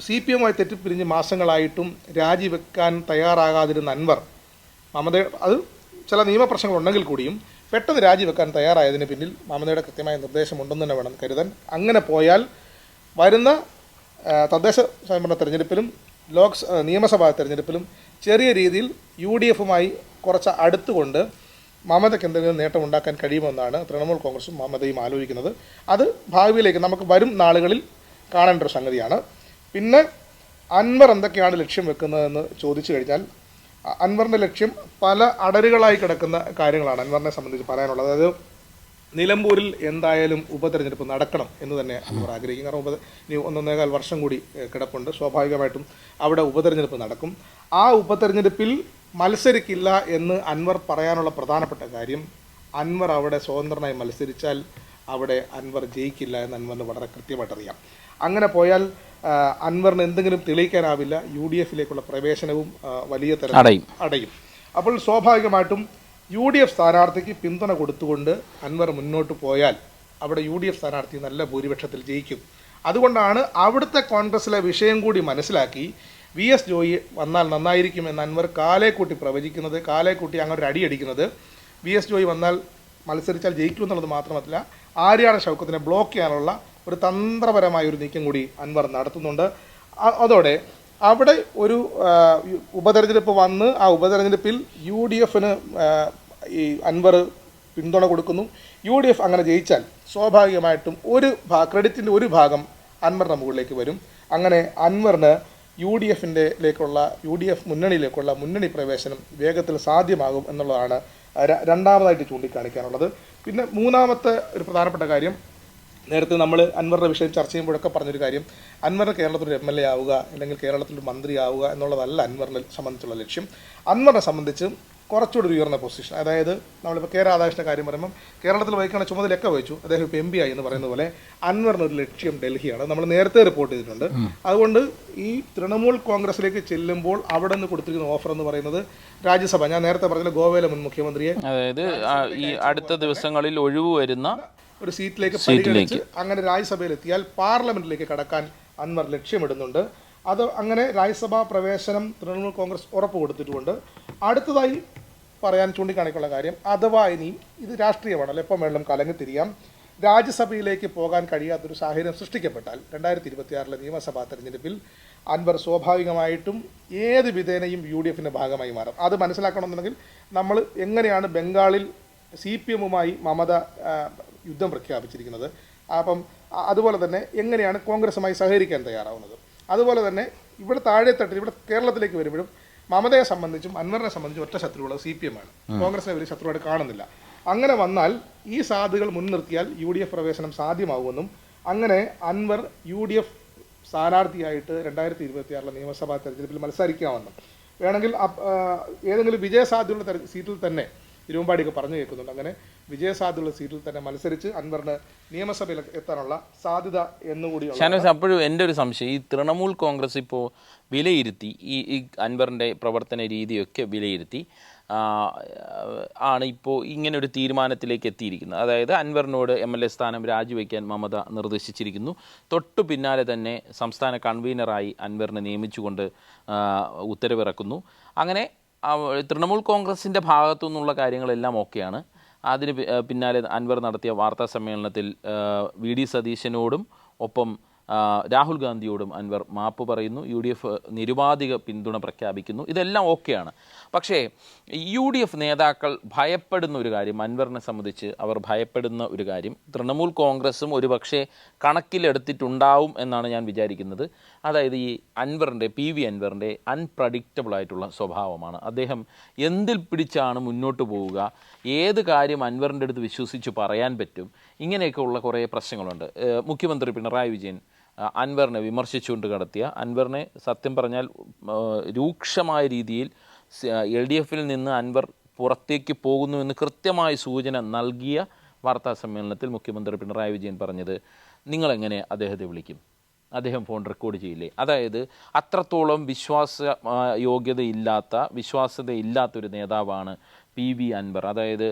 CPM-മായി തെറ്റിപ്പിരിഞ്ഞ് മാസങ്ങളായിട്ടും രാജിവെക്കാൻ തയ്യാറാകാതിരുന്ന അൻവർ അത് ചില നിയമപ്രശ്നങ്ങളുണ്ടെങ്കിൽ കൂടിയും പെട്ടെന്ന് രാജിവെക്കാൻ തയ്യാറായതിന് പിന്നിൽ മമതയുടെ കൃത്യമായ നിർദ്ദേശമുണ്ടെന്ന് തന്നെ വേണം കരുതാൻ. അങ്ങനെ പോയാൽ വരുന്ന തദ്ദേശ സ്വയംഭരണ തെരഞ്ഞെടുപ്പിലും നിയമസഭാ തെരഞ്ഞെടുപ്പിലും ചെറിയ രീതിയിൽ UDF-മായി കുറച്ച് അടുത്തുകൊണ്ട് മമതയ്ക്ക് എന്തെങ്കിലും നേട്ടമുണ്ടാക്കാൻ കഴിയുമെന്നാണ് തൃണമൂൽ കോൺഗ്രസും മമതയും ആലോചിക്കുന്നത്. അത് ഭാവിയിലേക്ക് നമുക്ക് വരും നാളുകളിൽ കാണേണ്ട ഒരു സംഗതിയാണ്. പിന്നെ അൻവർ എന്തൊക്കെയാണ് ലക്ഷ്യം വെക്കുന്നതെന്ന് ചോദിച്ചു കഴിഞ്ഞാൽ അൻവറിൻ്റെ ലക്ഷ്യം പല അടരുകളായി കിടക്കുന്ന കാര്യങ്ങളാണ് അൻവറിനെ സംബന്ധിച്ച് പറയാനുള്ളത്. അതായത് നിലമ്പൂരിൽ എന്തായാലും ഉപതെരഞ്ഞെടുപ്പ് നടക്കണം എന്ന് തന്നെ അൻവർ ആഗ്രഹിക്കും. കാരണം ഇനി 1.25 വർഷം കൂടി കിടപ്പുണ്ട്. സ്വാഭാവികമായിട്ടും അവിടെ ഉപതെരഞ്ഞെടുപ്പ് നടക്കും. ആ ഉപതെരഞ്ഞെടുപ്പിൽ മത്സരിക്കില്ല എന്ന് അൻവർ പറയാനുള്ള പ്രധാനപ്പെട്ട കാര്യം, അൻവർ അവിടെ സ്വതന്ത്രനായി മത്സരിച്ചാൽ അവിടെ അൻവർ ജയിക്കില്ല എന്ന് അൻവറിന് വളരെ കൃത്യമായിട്ട് അറിയാം. അങ്ങനെ പോയാൽ അൻവറിന് എന്തെങ്കിലും തെളിയിക്കാനാവില്ല, UDF-ലേക്കുള്ള പ്രവേശനവും വലിയ തരത്തിൽ അടയും. അപ്പോൾ സ്വാഭാവികമായിട്ടും UDF സ്ഥാനാർത്ഥിക്ക് പിന്തുണ കൊടുത്തുകൊണ്ട് അൻവർ മുന്നോട്ട് പോയാൽ അവിടെ UDF സ്ഥാനാർത്ഥി നല്ല ഭൂരിപക്ഷത്തിൽ ജയിക്കും. അതുകൊണ്ടാണ് അവിടുത്തെ കോൺഗ്രസിലെ വിഷയം കൂടി മനസ്സിലാക്കി VS ജോയി വന്നാൽ നന്നായിരിക്കുമെന്ന് അൻവർ കാലേക്കൂട്ടി പ്രവചിക്കുന്നത്, കാലേക്കൂട്ടി അങ്ങനെ ഒരു അടിയടിക്കുന്നത്. VS ജോയി വന്നാൽ മത്സരിച്ചാൽ ജയിക്കുമെന്നുള്ളത് മാത്രമല്ല, ആര്യാടൻ ഷൗക്കത്തിനെ ബ്ലോക്ക് ചെയ്യാനുള്ള ഒരു തന്ത്രപരമായ ഒരു നീക്കം കൂടി അൻവർ നടത്തുന്നുണ്ട്. അതോടെ അവിടെ ഒരു ഉപതെരഞ്ഞെടുപ്പ് വന്ന് ആ ഉപതെരഞ്ഞെടുപ്പിൽ UDF-ന് ഈ അൻവർ പിന്തുണ കൊടുക്കുന്നു. UDF അങ്ങനെ ജയിച്ചാൽ സ്വാഭാവികമായിട്ടും ക്രെഡിറ്റിൻ്റെ ഒരു ഭാഗം അൻവറിൻ്റെ മുകളിലേക്ക് വരും. അങ്ങനെ അൻവറിന് UDF മുന്നണിയിലേക്കുള്ള മുന്നണി പ്രവേശനം വേഗത്തിൽ സാധ്യമാകും എന്നുള്ളതാണ് രണ്ടാമതായിട്ട് ചൂണ്ടിക്കാണിക്കാനുള്ളത്. പിന്നെ മൂന്നാമത്തെ ഒരു പ്രധാനപ്പെട്ട കാര്യം, നേരത്തെ നമ്മൾ അൻവറിൻ്റെ വിഷയം ചർച്ച ചെയ്യുമ്പോഴൊക്കെ പറഞ്ഞൊരു കാര്യം, അൻവറിന് കേരളത്തിലൊരു MLA ആവുക അല്ലെങ്കിൽ കേരളത്തിലൊരു മന്ത്രി ആവുക എന്നുള്ളതല്ല അൻവറിനെ സംബന്ധിച്ചുള്ള ലക്ഷ്യം. അൻവറിനെ സംബന്ധിച്ച് കുറച്ചുകൂടി ഒരു ഉയർന്ന പൊസിഷൻ, അതായത് നമ്മളിപ്പോൾ കെ രാധാകൃഷ്ണൻ്റെ കാര്യം പറയുമ്പം കേരളത്തിൽ വഹിക്കുന്ന ചുമതലയൊക്കെ വഹിച്ചു, അദ്ദേഹം ഇപ്പോൾ MP ആയി എന്ന് പറയുന്ന പോലെ അൻവറിന് ഒരു ലക്ഷ്യം ഡൽഹിയാണ്. നമ്മൾ നേരത്തെ റിപ്പോർട്ട് ചെയ്തിട്ടുണ്ട്. അതുകൊണ്ട് ഈ തൃണമൂൽ കോൺഗ്രസിലേക്ക് ചെല്ലുമ്പോൾ അവിടെ നിന്ന് കൊടുത്തിരിക്കുന്ന ഓഫർ എന്ന് പറയുന്നത് രാജ്യസഭ, ഞാൻ നേരത്തെ പറഞ്ഞ ഗോവയിലെ മുൻ മുഖ്യമന്ത്രിയെ, അതായത് ഈ അടുത്ത ദിവസങ്ങളിൽ ഒഴിവ് വരുന്ന ഒരു സീറ്റിലേക്ക് പരിഗണിച്ച് അങ്ങനെ രാജ്യസഭയിൽ എത്തിയാൽ പാർലമെന്റിലേക്ക് കടക്കാൻ അൻവർ ലക്ഷ്യമിടുന്നുണ്ട്. അത് അങ്ങനെ രാജ്യസഭാ പ്രവേശനം തൃണമൂൽ കോൺഗ്രസ് ഉറപ്പ് കൊടുത്തിട്ടുമുണ്ട്. അടുത്തതായി പറയാൻ ചൂണ്ടിക്കാണിക്കുള്ള കാര്യം, അഥവാ ഇനിയും ഇത് രാഷ്ട്രീയമാണല്ലോ, എപ്പം വേണം കലങ്ങിത്തിരിയാം, രാജ്യസഭയിലേക്ക് പോകാൻ കഴിയാത്തൊരു സാഹചര്യം സൃഷ്ടിക്കപ്പെട്ടാൽ 2026 നിയമസഭാ തെരഞ്ഞെടുപ്പിൽ അൻവർ സ്വാഭാവികമായിട്ടും ഏത് വിധേനയും UDFന്റെ ഭാഗമായി മാറും. അത് മനസ്സിലാക്കണമെന്നുണ്ടെങ്കിൽ നമ്മൾ എങ്ങനെയാണ് ബംഗാളിൽ CPMുമായി മമത യുദ്ധം പ്രഖ്യാപിച്ചിരിക്കുന്നത്, അപ്പം അതുപോലെ തന്നെ എങ്ങനെയാണ് കോൺഗ്രസുമായി സഹകരിക്കാൻ തയ്യാറാവുന്നത്, അതുപോലെ തന്നെ ഇവിടെ താഴെത്തട്ടിൽ ഇവിടെ കേരളത്തിലേക്ക് വരുമ്പോഴും മമതയെ സംബന്ധിച്ചും അൻവറിനെ സംബന്ധിച്ചും ഒറ്റ ശത്രുവുള്ളത് CPM ആണ്. കോൺഗ്രസിനെ വലിയ ശത്രുവായിട്ട് കാണുന്നില്ല. അങ്ങനെ വന്നാൽ ഈ സാധ്യതകൾ മുൻനിർത്തിയാൽ UDF പ്രവേശനം സാധ്യമാകുമെന്നും അങ്ങനെ അൻവർ UDF സ്ഥാനാർത്ഥിയായിട്ട് 2026 നിയമസഭാ തെരഞ്ഞെടുപ്പിൽ മത്സരിക്കാമെന്നും, വേണമെങ്കിൽ ഏതെങ്കിലും വിജയസാധ്യതയുള്ള സീറ്റിൽ തന്നെ തിരുവമ്പാടിയൊക്കെ പറഞ്ഞു കേൾക്കുന്നുണ്ട്, അങ്ങനെ വിജയസാധ്യതയുള്ള സീറ്റിൽ തന്നെ മത്സരിച്ച് അൻവറിന് നിയമസഭയിൽ എത്താനുള്ള സാധ്യത എന്നുകൂടിയുള്ള. ഷാനവാസ്, അപ്പോഴും എൻ്റെ ഒരു സംശയം, ഈ തൃണമൂൽ കോൺഗ്രസ് ഇപ്പോൾ വിലയിരുത്തി ഈ അൻവറിൻ്റെ പ്രവർത്തന രീതിയൊക്കെ വിലയിരുത്തി ആണ് ഇപ്പോൾ ഇങ്ങനെ ഒരു തീരുമാനത്തിലേക്ക് എത്തിയിരിക്കുന്നത്. അതായത് അൻവറിനോട് MLA സ്ഥാനം രാജിവെക്കാൻ മമത നിർദ്ദേശിച്ചിരിക്കുന്നു. തൊട്ടു പിന്നാലെ തന്നെ സംസ്ഥാന കൺവീനറായി അൻവറിനെ നിയമിച്ചുകൊണ്ട് ഉത്തരവിറക്കുന്നു. അങ്ങനെ തൃണമൂൽ കോൺഗ്രസിൻ്റെ ഭാഗത്തു നിന്നുള്ള കാര്യങ്ങളെല്ലാം ഓക്കെയാണ്. അതിന് പിന്നാലെ അൻവർ നടത്തിയ വാർത്താ സമ്മേളനത്തിൽ VD സതീശനോടും ഒപ്പം രാഹുൽ ഗാന്ധിയോടും അൻവർ മാപ്പ് പറയുന്നു. UDF നിരുപാധിക പിന്തുണ പ്രഖ്യാപിക്കുന്നു. ഇതെല്ലാം ഓക്കെയാണ്. പക്ഷേ UDF നേതാക്കൾ ഭയപ്പെടുന്ന ഒരു കാര്യം, അൻവറിനെ സംബന്ധിച്ച് അവർ ഭയപ്പെടുന്ന ഒരു കാര്യം, തൃണമൂൽ കോൺഗ്രസും ഒരുപക്ഷെ കണക്കിലെടുത്തിട്ടുണ്ടാവും എന്നാണ് ഞാൻ വിചാരിക്കുന്നത്. അതായത് ഈ അൻവറിൻ്റെ PV അൻവറിൻ്റെ അൺപ്രഡിക്റ്റബിൾ ആയിട്ടുള്ള സ്വഭാവമാണ്. അദ്ദേഹം എന്തിൽ പിടിച്ചാണ് മുന്നോട്ട് പോവുക, ഏത് കാര്യം അൻവറിൻ്റെ അടുത്ത് വിശ്വസിച്ച് പറയാൻ പറ്റും, ഇങ്ങനെയൊക്കെയുള്ള കുറേ പ്രശ്നങ്ങളുണ്ട്. മുഖ്യമന്ത്രി പിണറായി വിജയൻ അൻവറിനെ വിമർശിച്ചുകൊണ്ട് കടത്തിയ, അൻവറിനെ സത്യം പറഞ്ഞാൽ രൂക്ഷമായ രീതിയിൽ LDFിൽ നിന്ന് അൻവർ പുറത്തേക്ക് പോകുന്നുവെന്ന് കൃത്യമായ സൂചന നൽകിയ വാർത്താ സമ്മേളനത്തിൽ മുഖ്യമന്ത്രി പിണറായി വിജയൻ പറഞ്ഞത്, നിങ്ങളെങ്ങനെ അദ്ദേഹത്തെ വിളിക്കും, അദ്ദേഹം ഫോൺ റെക്കോർഡ് ചെയ്യില്ലേ? അതായത് അത്രത്തോളം വിശ്വാസ്യതയില്ലാത്തൊരു നേതാവാണ് PV അൻവർ. അതായത്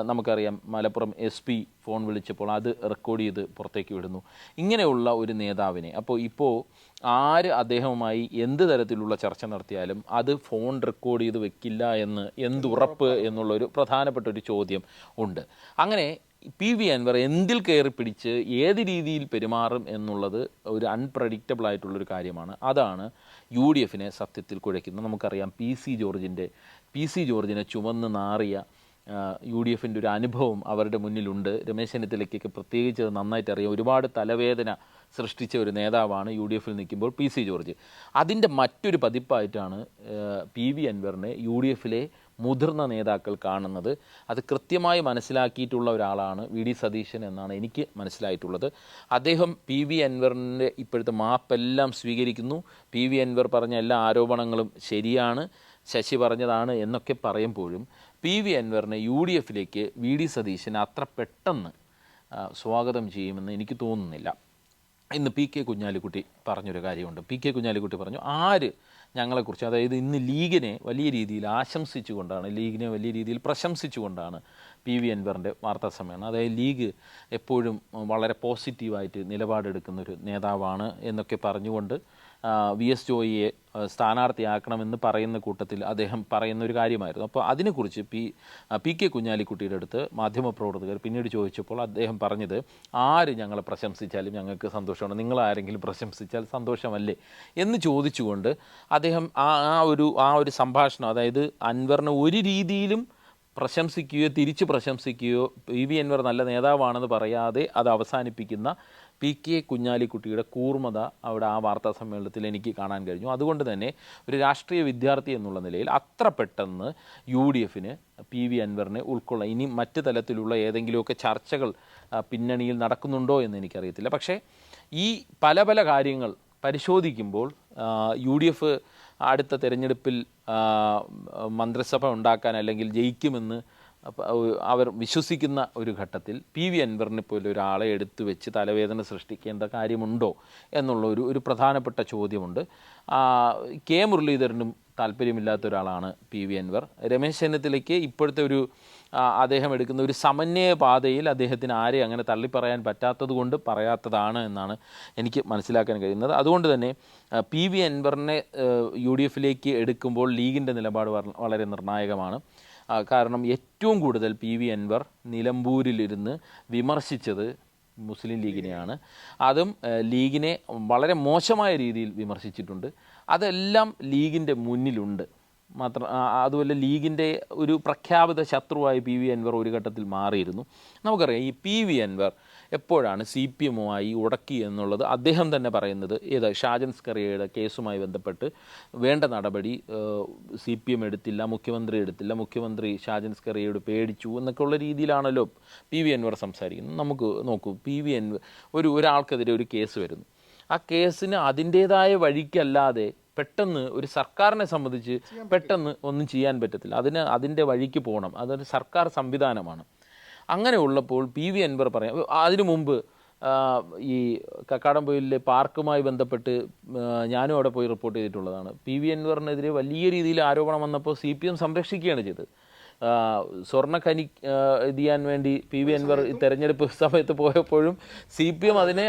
നമുക്കറിയാം, മലപ്പുറം SP ഫോൺ വിളിച്ചപ്പോൾ അത് റെക്കോർഡ് ചെയ്ത് പുറത്തേക്ക് വിടുന്നു. ഇങ്ങനെയുള്ള ഒരു നേതാവിനെ ഇപ്പോൾ ആര് അദ്ദേഹവുമായി എന്ത് തരത്തിലുള്ള ചർച്ച നടത്തിയാലും അത് ഫോൺ റെക്കോർഡ് ചെയ്ത് വെക്കില്ല എന്ന് എന്തുറപ്പ് എന്നുള്ളൊരു പ്രധാനപ്പെട്ട ഒരു ചോദ്യം ഉണ്ട്. അങ്ങനെ PV അൻവർ എന്തിൽ കയറി പിടിച്ച് ഏത് രീതിയിൽ പെരുമാറും എന്നുള്ളത് ഒരു അൺപ്രഡിക്റ്റബിൾ ആയിട്ടുള്ളൊരു കാര്യമാണ്. അതാണ് UDFനെ സത്യത്തിൽ കുഴയ്ക്കുന്നത്. നമുക്കറിയാം PC ജോർജിനെ ചുമന്ന് നാറിയ UDFൻ്റെ ഒരു അനുഭവം അവരുടെ മുന്നിലുണ്ട്. രമേശ് ചെന്നിത്തലയ്ക്കൊക്കെ പ്രത്യേകിച്ച് അത് നന്നായിട്ട് അറിയാം. ഒരുപാട് തലവേദന സൃഷ്ടിച്ച ഒരു നേതാവാണ് UDFിൽ നിൽക്കുമ്പോൾ PC ജോർജ്. അതിൻ്റെ മറ്റൊരു പതിപ്പായിട്ടാണ് PV അൻവറിനെ UDFിലെ മുതിർന്ന നേതാക്കൾ കാണുന്നത്. അത് കൃത്യമായി മനസ്സിലാക്കിയിട്ടുള്ള ഒരാളാണ് VD സതീശൻ എന്നാണ് എനിക്ക് മനസ്സിലായിട്ടുള്ളത്. അദ്ദേഹം PV അൻവറിൻ്റെ ഇപ്പോഴത്തെ മാപ്പെല്ലാം സ്വീകരിക്കുന്നു. PV അൻവർ പറഞ്ഞ എല്ലാ ആരോപണങ്ങളും ശരിയാണ്, ശശി പറഞ്ഞതാണ് എന്നൊക്കെ പറയുമ്പോഴും PV അൻവറിനെ UDFിലേക്ക് VD സതീശൻ അത്ര പെട്ടെന്ന് സ്വാഗതം ചെയ്യുമെന്ന് എനിക്ക് തോന്നുന്നില്ല. ഇന്ന് PK കുഞ്ഞാലിക്കുട്ടി പറഞ്ഞൊരു കാര്യമുണ്ട്. PK കുഞ്ഞാലിക്കുട്ടി പറഞ്ഞു, ആര് ഞങ്ങളെക്കുറിച്ച്, അതായത് ഇന്ന് ലീഗിനെ വലിയ രീതിയിൽ ആശംസിച്ചുകൊണ്ടാണ്, ലീഗിനെ വലിയ രീതിയിൽ പ്രശംസിച്ചുകൊണ്ടാണ് PV അൻവറിൻ്റെ വാർത്താ സമ്മേളനം. അതായത് ലീഗ് എപ്പോഴും വളരെ പോസിറ്റീവായിട്ട് നിലപാടെടുക്കുന്നൊരു നേതാവാണ് എന്നൊക്കെ പറഞ്ഞുകൊണ്ട് VS ജോയിയെ സ്ഥാനാർത്ഥിയാക്കണമെന്ന് പറയുന്ന കൂട്ടത്തിൽ അദ്ദേഹം പറയുന്നൊരു കാര്യമായിരുന്നു. അപ്പോൾ അതിനെക്കുറിച്ച് PK കുഞ്ഞാലിക്കുട്ടിയുടെ അടുത്ത് മാധ്യമപ്രവർത്തകർ പിന്നീട് ചോദിച്ചപ്പോൾ അദ്ദേഹം പറഞ്ഞത്, ആര് ഞങ്ങളെ പ്രശംസിച്ചാലും ഞങ്ങൾക്ക് സന്തോഷമാണ്, നിങ്ങളാരെങ്കിലും പ്രശംസിച്ചാൽ സന്തോഷമല്ലേ എന്ന് ചോദിച്ചുകൊണ്ട് അദ്ദേഹം ആ ഒരു സംഭാഷണം, അതായത് അൻവറിനെ ഒരു രീതിയിലും പ്രശംസിക്കുകയോ തിരിച്ച് പ്രശംസിക്കുകയോ PV അൻവർ നല്ല നേതാവാണെന്ന് പറയാതെ അത് അവസാനിപ്പിക്കുന്ന PK കുഞ്ഞാലിക്കുട്ടിയുടെ കൂർമ്മത അവിടെ ആ വാർത്താ സമ്മേളനത്തിൽ എനിക്ക് കാണാൻ കഴിഞ്ഞു. അതുകൊണ്ട് തന്നെ ഒരു രാഷ്ട്രീയ വിദ്യാർത്ഥി എന്നുള്ള നിലയിൽ അത്ര പെട്ടെന്ന് UDF PV അൻവറിനെ ഉൾക്കൊള്ളാം. ഇനി മറ്റ് തലത്തിലുള്ള ഏതെങ്കിലുമൊക്കെ ചർച്ചകൾ പിന്നണിയിൽ നടക്കുന്നുണ്ടോ എന്ന് എനിക്കറിയത്തില്ല. പക്ഷേ ഈ പല പല കാര്യങ്ങൾ പരിശോധിക്കുമ്പോൾ UDF അടുത്ത തെരഞ്ഞെടുപ്പിൽ മന്ത്രിസഭ ഉണ്ടാക്കാൻ അല്ലെങ്കിൽ ജയിക്കുമെന്ന് അവർ വിശ്വസിക്കുന്ന ഒരു ഘട്ടത്തിൽ PV അൻവറിനെ പോലെ ഒരാളെ എടുത്തു വെച്ച് തലവേദന സൃഷ്ടിക്കേണ്ട കാര്യമുണ്ടോ എന്നുള്ള ഒരു പ്രധാനപ്പെട്ട ചോദ്യമുണ്ട്. K മുരളീധരനും താല്പര്യമില്ലാത്ത ഒരാളാണ് PV അൻവർ. രമേശ് ചെന്നിത്തലയ്ക്ക് ഇപ്പോഴത്തെ അദ്ദേഹം എടുക്കുന്ന ഒരു സമന്വയ പാതയിൽ അദ്ദേഹത്തിന് ആരെ അങ്ങനെ തള്ളിപ്പറയാൻ പറ്റാത്തത് കൊണ്ട് പറയാത്തതാണ് എന്നാണ് എനിക്ക് മനസ്സിലാക്കാൻ കഴിയുന്നത്. അതുകൊണ്ട് തന്നെ PV അൻവറിനെ UDFിലേക്ക് എടുക്കുമ്പോൾ ലീഗിൻ്റെ നിലപാട് വളരെ നിർണായകമാണ്. കാരണം ഏറ്റവും കൂടുതൽ PV അൻവർ നിലമ്പൂരിലിരുന്ന് വിമർശിച്ചത് മുസ്ലിം ലീഗിനെയാണ്. അതും ലീഗിനെ വളരെ മോശമായ രീതിയിൽ വിമർശിച്ചിട്ടുണ്ട്. അതെല്ലാം ലീഗിൻ്റെ മുന്നിലുണ്ട്. അതുപോലെ ലീഗിൻ്റെ ഒരു പ്രഖ്യാപിത ശത്രുവായി PV അൻവർ ഒരു ഘട്ടത്തിൽ മാറിയിരുന്നു. നമുക്കറിയാം ഈ PV അൻവർ എപ്പോഴാണ് CPM-മായി ഉടക്കി എന്നുള്ളത് അദ്ദേഹം തന്നെ പറയുന്നത് ഷാജൻ സ്കറിയയുടെ കേസുമായി ബന്ധപ്പെട്ട് വേണ്ട നടപടി CPM എടുത്തില്ല, മുഖ്യമന്ത്രി എടുത്തില്ല, മുഖ്യമന്ത്രി ഷാജൻ സ്കറിയയോട് പേടിച്ചു എന്നൊക്കെയുള്ള രീതിയിലാണല്ലോ PV അൻവർ സംസാരിക്കുന്നത്. നമുക്ക് നോക്കൂ, PV അൻവർ ഒരാൾക്കെതിരെ ഒരു കേസ് വരുന്നു. ആ കേസിന് അതിൻ്റേതായ വഴിക്കല്ലാതെ പെട്ടെന്ന് ഒരു സർക്കാരിനെ സംബന്ധിച്ച് പെട്ടെന്ന് ഒന്നും ചെയ്യാൻ പറ്റത്തില്ല. അതിൻ്റെ വഴിക്ക് പോകണം. അതൊരു സർക്കാർ സംവിധാനമാണ്. അങ്ങനെ ഉള്ളപ്പോൾ PV അൻവർ പറയാം. അതിനു മുമ്പ് ഈ കക്കാടംപൊയിലിലെ പാർക്കുമായി ബന്ധപ്പെട്ട് ഞാനും അവിടെ പോയി റിപ്പോർട്ട് ചെയ്തിട്ടുള്ളതാണ്. PV അൻവറിനെതിരെ വലിയ രീതിയിൽ ആരോപണം വന്നപ്പോൾ CPM സംരക്ഷിക്കുകയാണ് ചെയ്തത്. സ്വർണ്ണഖനി ചെയ്യാൻ വേണ്ടി PV അൻവർ തെരഞ്ഞെടുപ്പ് സമയത്ത് പോയപ്പോഴും CPM അതിനെ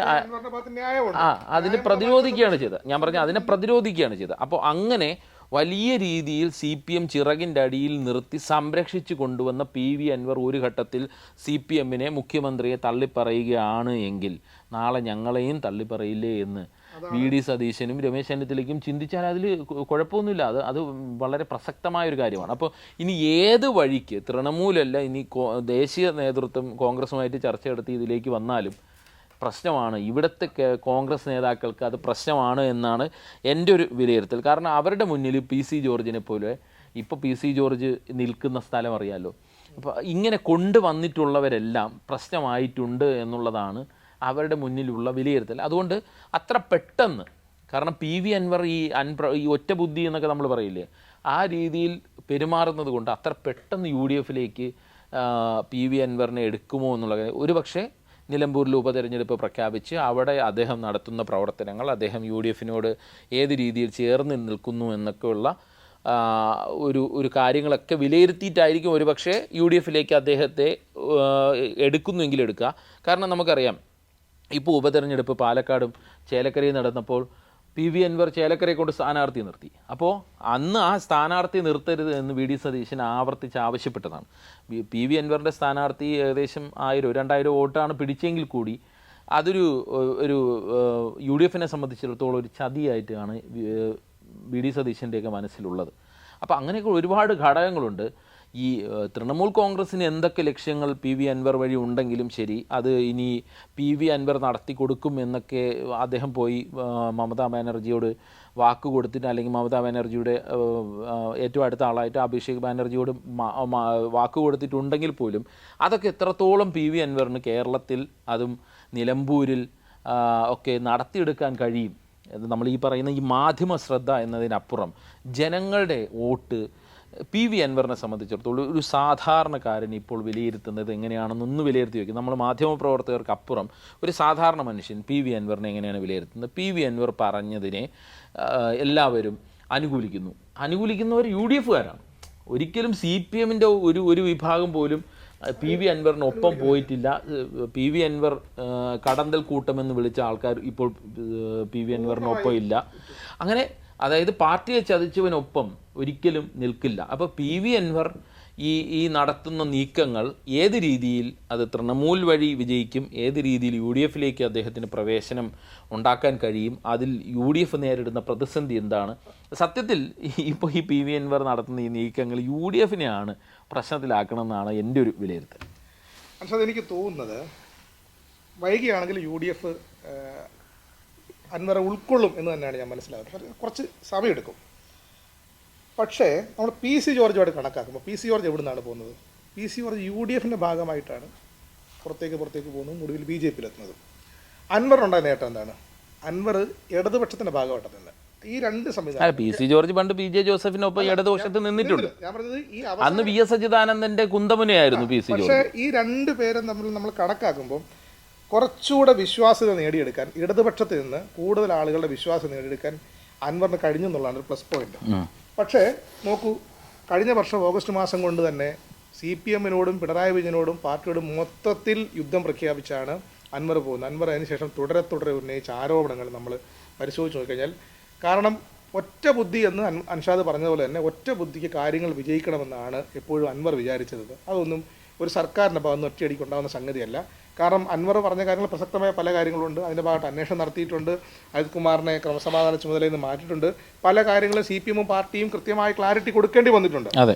പ്രതിരോധിക്കുകയാണ് ചെയ്തത്. ഞാൻ പറഞ്ഞ അതിനെ പ്രതിരോധിക്കുകയാണ് ചെയ്തത്. അപ്പോൾ അങ്ങനെ വലിയ രീതിയിൽ CPM ചിറകിൻ്റെ അടിയിൽ നിർത്തി സംരക്ഷിച്ചു കൊണ്ടുവന്ന PV അൻവർ ഒരു ഘട്ടത്തിൽ CPM-നെ മുഖ്യമന്ത്രിയെ തള്ളിപ്പറയുകയാണ് എങ്കിൽ നാളെ ഞങ്ങളെയും തള്ളിപ്പറയില്ലേ എന്ന് VD സതീശനും രമേശ് ചെന്നിത്തലയ്ക്കും ചിന്തിച്ചാൽ അതിൽ കുഴപ്പമൊന്നുമില്ല. അത് വളരെ പ്രസക്തമായൊരു കാര്യമാണ്. അപ്പോൾ ഇനി ഏത് വഴിക്ക് തൃണമൂലല്ല, ഇനി ദേശീയ നേതൃത്വം കോൺഗ്രസുമായിട്ട് ചർച്ച നടത്തി ഇതിലേക്ക് വന്നാലും പ്രശ്നമാണ്. ഇവിടുത്തെ കോൺഗ്രസ് നേതാക്കൾക്ക് അത് പ്രശ്നമാണ് എന്നാണ് എൻ്റെ ഒരു വിലയിരുത്തൽ. കാരണം അവരുടെ മുന്നിൽ PC ജോർജിനെ പോലെ ഇപ്പോൾ PC ജോർജ് നിൽക്കുന്ന സ്ഥലം അറിയാമല്ലോ. അപ്പോൾ ഇങ്ങനെ കൊണ്ടുവന്നിട്ടുള്ളവരെല്ലാം പ്രശ്നമായിട്ടുണ്ട് എന്നുള്ളതാണ് അവരുടെ മുന്നിലുള്ള വിലയിരുത്തൽ. അതുകൊണ്ട് അത്ര പെട്ടെന്ന്, കാരണം PV അൻവർ ഈ ഒറ്റ ബുദ്ധി എന്നൊക്കെ നമ്മൾ പറയില്ലേ, ആ രീതിയിൽ പെരുമാറുന്നത് കൊണ്ട് അത്ര പെട്ടെന്ന് UDFിലേക്ക് PV അൻവറിനെ എടുക്കുമോ എന്നുള്ള ഒരു പക്ഷേ നിലമ്പൂരിൽ ഉപതെരഞ്ഞെടുപ്പ് പ്രഖ്യാപിച്ച് അവിടെ അദ്ദേഹം നടത്തുന്ന പ്രവർത്തനങ്ങൾ, അദ്ദേഹം UDFിനോട് ഏത് രീതിയിൽ ചേർന്ന് നിൽക്കുന്നു എന്നൊക്കെയുള്ള ഒരു കാര്യങ്ങളൊക്കെ വിലയിരുത്തിയിട്ടായിരിക്കും ഒരു പക്ഷേ UDFിലേക്ക് അദ്ദേഹത്തെ എടുക്കുന്നുവെങ്കിൽ എടുക്കുക. കാരണം നമുക്കറിയാം ഇപ്പോൾ ഉപതെരഞ്ഞെടുപ്പ് പാലക്കാടും ചേലക്കരയും നടന്നപ്പോൾ PV അൻവർ ചേലക്കരയെ കൊണ്ട് സ്ഥാനാർത്ഥി നിർത്തി. അപ്പോൾ അന്ന് ആ സ്ഥാനാർത്ഥി നിർത്തരുത് എന്ന് VD സതീശൻ ആവർത്തിച്ച് ആവശ്യപ്പെട്ടതാണ്. PV അൻവറിൻ്റെ സ്ഥാനാർത്ഥി ഏകദേശം 1000-2000 വോട്ടാണ് പിടിച്ചെങ്കിൽ കൂടി അതൊരു UDFിനെ സംബന്ധിച്ചിടത്തോളം ഒരു ചതിയായിട്ടാണ് VD സതീശൻ്റെയൊക്കെ മനസ്സിലുള്ളത്. അപ്പോൾ അങ്ങനെയൊക്കെ ഒരുപാട് ഘടകങ്ങളുണ്ട്. ഈ തൃണമൂൽ കോൺഗ്രസ്സിന് എന്തൊക്കെ ലക്ഷ്യങ്ങൾ PV അൻവർ വഴി ഉണ്ടെങ്കിലും ശരി, അത് ഇനി PV അൻവർ നടത്തി കൊടുക്കും എന്നൊക്കെ അദ്ദേഹം പോയി മമതാ ബാനർജിയോട് വാക്ക് കൊടുത്തിട്ട്, അല്ലെങ്കിൽ മമതാ ബാനർജിയുടെ ഏറ്റവും അടുത്ത ആളായിട്ട് അഭിഷേക് ബാനർജിയോട് വാക്ക് കൊടുത്തിട്ടുണ്ടെങ്കിൽ പോലും അതൊക്കെ എത്രത്തോളം PV അൻവറിന് കേരളത്തിൽ, അതും നിലമ്പൂരിൽ ഒക്കെ നടത്തിയെടുക്കാൻ കഴിയും. നമ്മൾ ഈ പറയുന്ന ഈ മാധ്യമ ശ്രദ്ധ എന്നതിനപ്പുറം ജനങ്ങളുടെ വോട്ട് PV അൻവറിനെ സംബന്ധിച്ചിടത്തോളം ഒരു സാധാരണക്കാരൻ ഇപ്പോൾ വിലയിരുത്തുന്നത് എങ്ങനെയാണെന്നൊന്ന് വിലയിരുത്തി വയ്ക്കും. നമ്മൾ മാധ്യമപ്രവർത്തകർക്കപ്പുറം ഒരു സാധാരണ മനുഷ്യൻ PV അൻവറിനെ എങ്ങനെയാണ് വിലയിരുത്തുന്നത്? PV അൻവർ പറഞ്ഞതിനെ എല്ലാവരും അനുകൂലിക്കുന്നവർ UDFുകാരാണ്. ഒരിക്കലും CPM-ൻ്റെ ഒരു വിഭാഗം പോലും PV അൻവറിനൊപ്പം പോയിട്ടില്ല. PV അൻവർ കടന്തൽ കൂട്ടമെന്ന് വിളിച്ച ആൾക്കാർ ഇപ്പോൾ PV അൻവറിനൊപ്പം ഇല്ല. അങ്ങനെ അതായത് പാർട്ടിയെ ചതിച്ചവനൊപ്പം ഒരിക്കലും നിൽക്കില്ല. അപ്പോൾ PV അൻവർ ഈ നടത്തുന്ന നീക്കങ്ങൾ ഏത് രീതിയിൽ അത് തൃണമൂൽ വഴി വിജയിക്കും, ഏത് രീതിയിൽ UDFിലേക്ക് അദ്ദേഹത്തിന് പ്രവേശനം ഉണ്ടാക്കാൻ കഴിയും, അതിൽ UDF നേരിടുന്ന പ്രതിസന്ധി എന്താണ്? സത്യത്തിൽ ഇപ്പോൾ ഈ PV അൻവർ നടത്തുന്ന ഈ നീക്കങ്ങൾ UDFിനെയാണ് പ്രശ്നത്തിലാക്കണമെന്നാണ് എൻ്റെ ഒരു വിലയിരുത്തൽ. പക്ഷേ എനിക്ക് തോന്നുന്നത് വൈകിയാണെങ്കിൽ UDF അൻവറെ ഉൾക്കൊള്ളും എന്ന് തന്നെയാണ് ഞാൻ മനസ്സിലാക്കുന്നത്. കുറച്ച് സമയമെടുക്കും. പക്ഷേ നമ്മൾ പി സി ജോർജുമായിട്ട് കണക്കാക്കുമ്പോൾ പി സി ജോർജ് എവിടെ നിന്നാണ് പോകുന്നത്? P C George U D എഫിൻ്റെ ഭാഗമായിട്ടാണ് പുറത്തേക്ക് പോകുന്നു, ഒടുവിൽ ബി ജെ പിയിലെത്തുന്നത്. അൻവറിനുണ്ടായ നേട്ടം എന്താണ്? അൻവർ ഇടതുപക്ഷത്തിൻ്റെ ഭാഗമായിട്ടാണ്. ഈ രണ്ട് സംവിധാനം പി സി ജോർജ് പണ്ട് പി ജെ ജോസഫിനൊപ്പം ഇടതുപക്ഷത്ത് നിന്നിട്ടുണ്ട്. ഞാൻ പറഞ്ഞത് ഈ അന്ന് വി എസ് അച്യുതാനന്ദന്റെ കുന്തമുനയായിരുന്നു പി സി ജോർജ്. പക്ഷേ ഈ രണ്ട് പേരും തമ്മിൽ നമ്മൾ കണക്കാക്കുമ്പോൾ കുറച്ചുകൂടെ വിശ്വാസ്യത നേടിയെടുക്കാൻ, ഇടതുപക്ഷത്തിൽ നിന്ന് കൂടുതൽ ആളുകളുടെ വിശ്വാസം നേടിയെടുക്കാൻ അൻവറിന് കഴിഞ്ഞു എന്നുള്ളതാണ് ഒരു പ്ലസ് പോയിന്റ്. പക്ഷേ നോക്കൂ, കഴിഞ്ഞ വർഷം ഓഗസ്റ്റ് മാസം കൊണ്ട് തന്നെ സി പി എമ്മിനോടും പിണറായി വിജയനോടും പാർട്ടിയോടും മൊത്തത്തിൽ യുദ്ധം പ്രഖ്യാപിച്ചാണ് അൻവർ പോകുന്നത്. അൻവർ അതിനുശേഷം തുടരെ ഉന്നയിച്ച ആരോപണങ്ങൾ നമ്മൾ പരിശോധിച്ച് നോക്കിക്കഴിഞ്ഞാൽ, കാരണം ഒറ്റ ബുദ്ധി എന്ന് അൻഷാദ് പറഞ്ഞതുപോലെ തന്നെ ഒറ്റ ബുദ്ധിക്ക് കാര്യങ്ങൾ വിജയിക്കണമെന്നാണ് എപ്പോഴും അൻവർ വിചാരിച്ചത്. അതൊന്നും ഒരു സർക്കാരിൻ്റെ ഭാഗത്ത് ഒറ്റയടിക്ക് ഉണ്ടാകുന്ന സംഗതിയല്ല. കാരണം അൻവർ പറഞ്ഞ കാര്യങ്ങൾ പ്രസക്തമായ പല കാര്യങ്ങളുണ്ട്. അതിൻ്റെ ഭാഗത്ത് അന്വേഷണം നടത്തിയിട്ടുണ്ട്. അജിത് കുമാറിനെ ക്രമസമാധാന ചുമതലയിൽ നിന്ന് മാറ്റിയിട്ടുണ്ട്. പല കാര്യങ്ങളും സി പി എമ്മും പാർട്ടിയും കൃത്യമായി ക്ലാരിറ്റി കൊടുക്കേണ്ടി വന്നിട്ടുണ്ട്.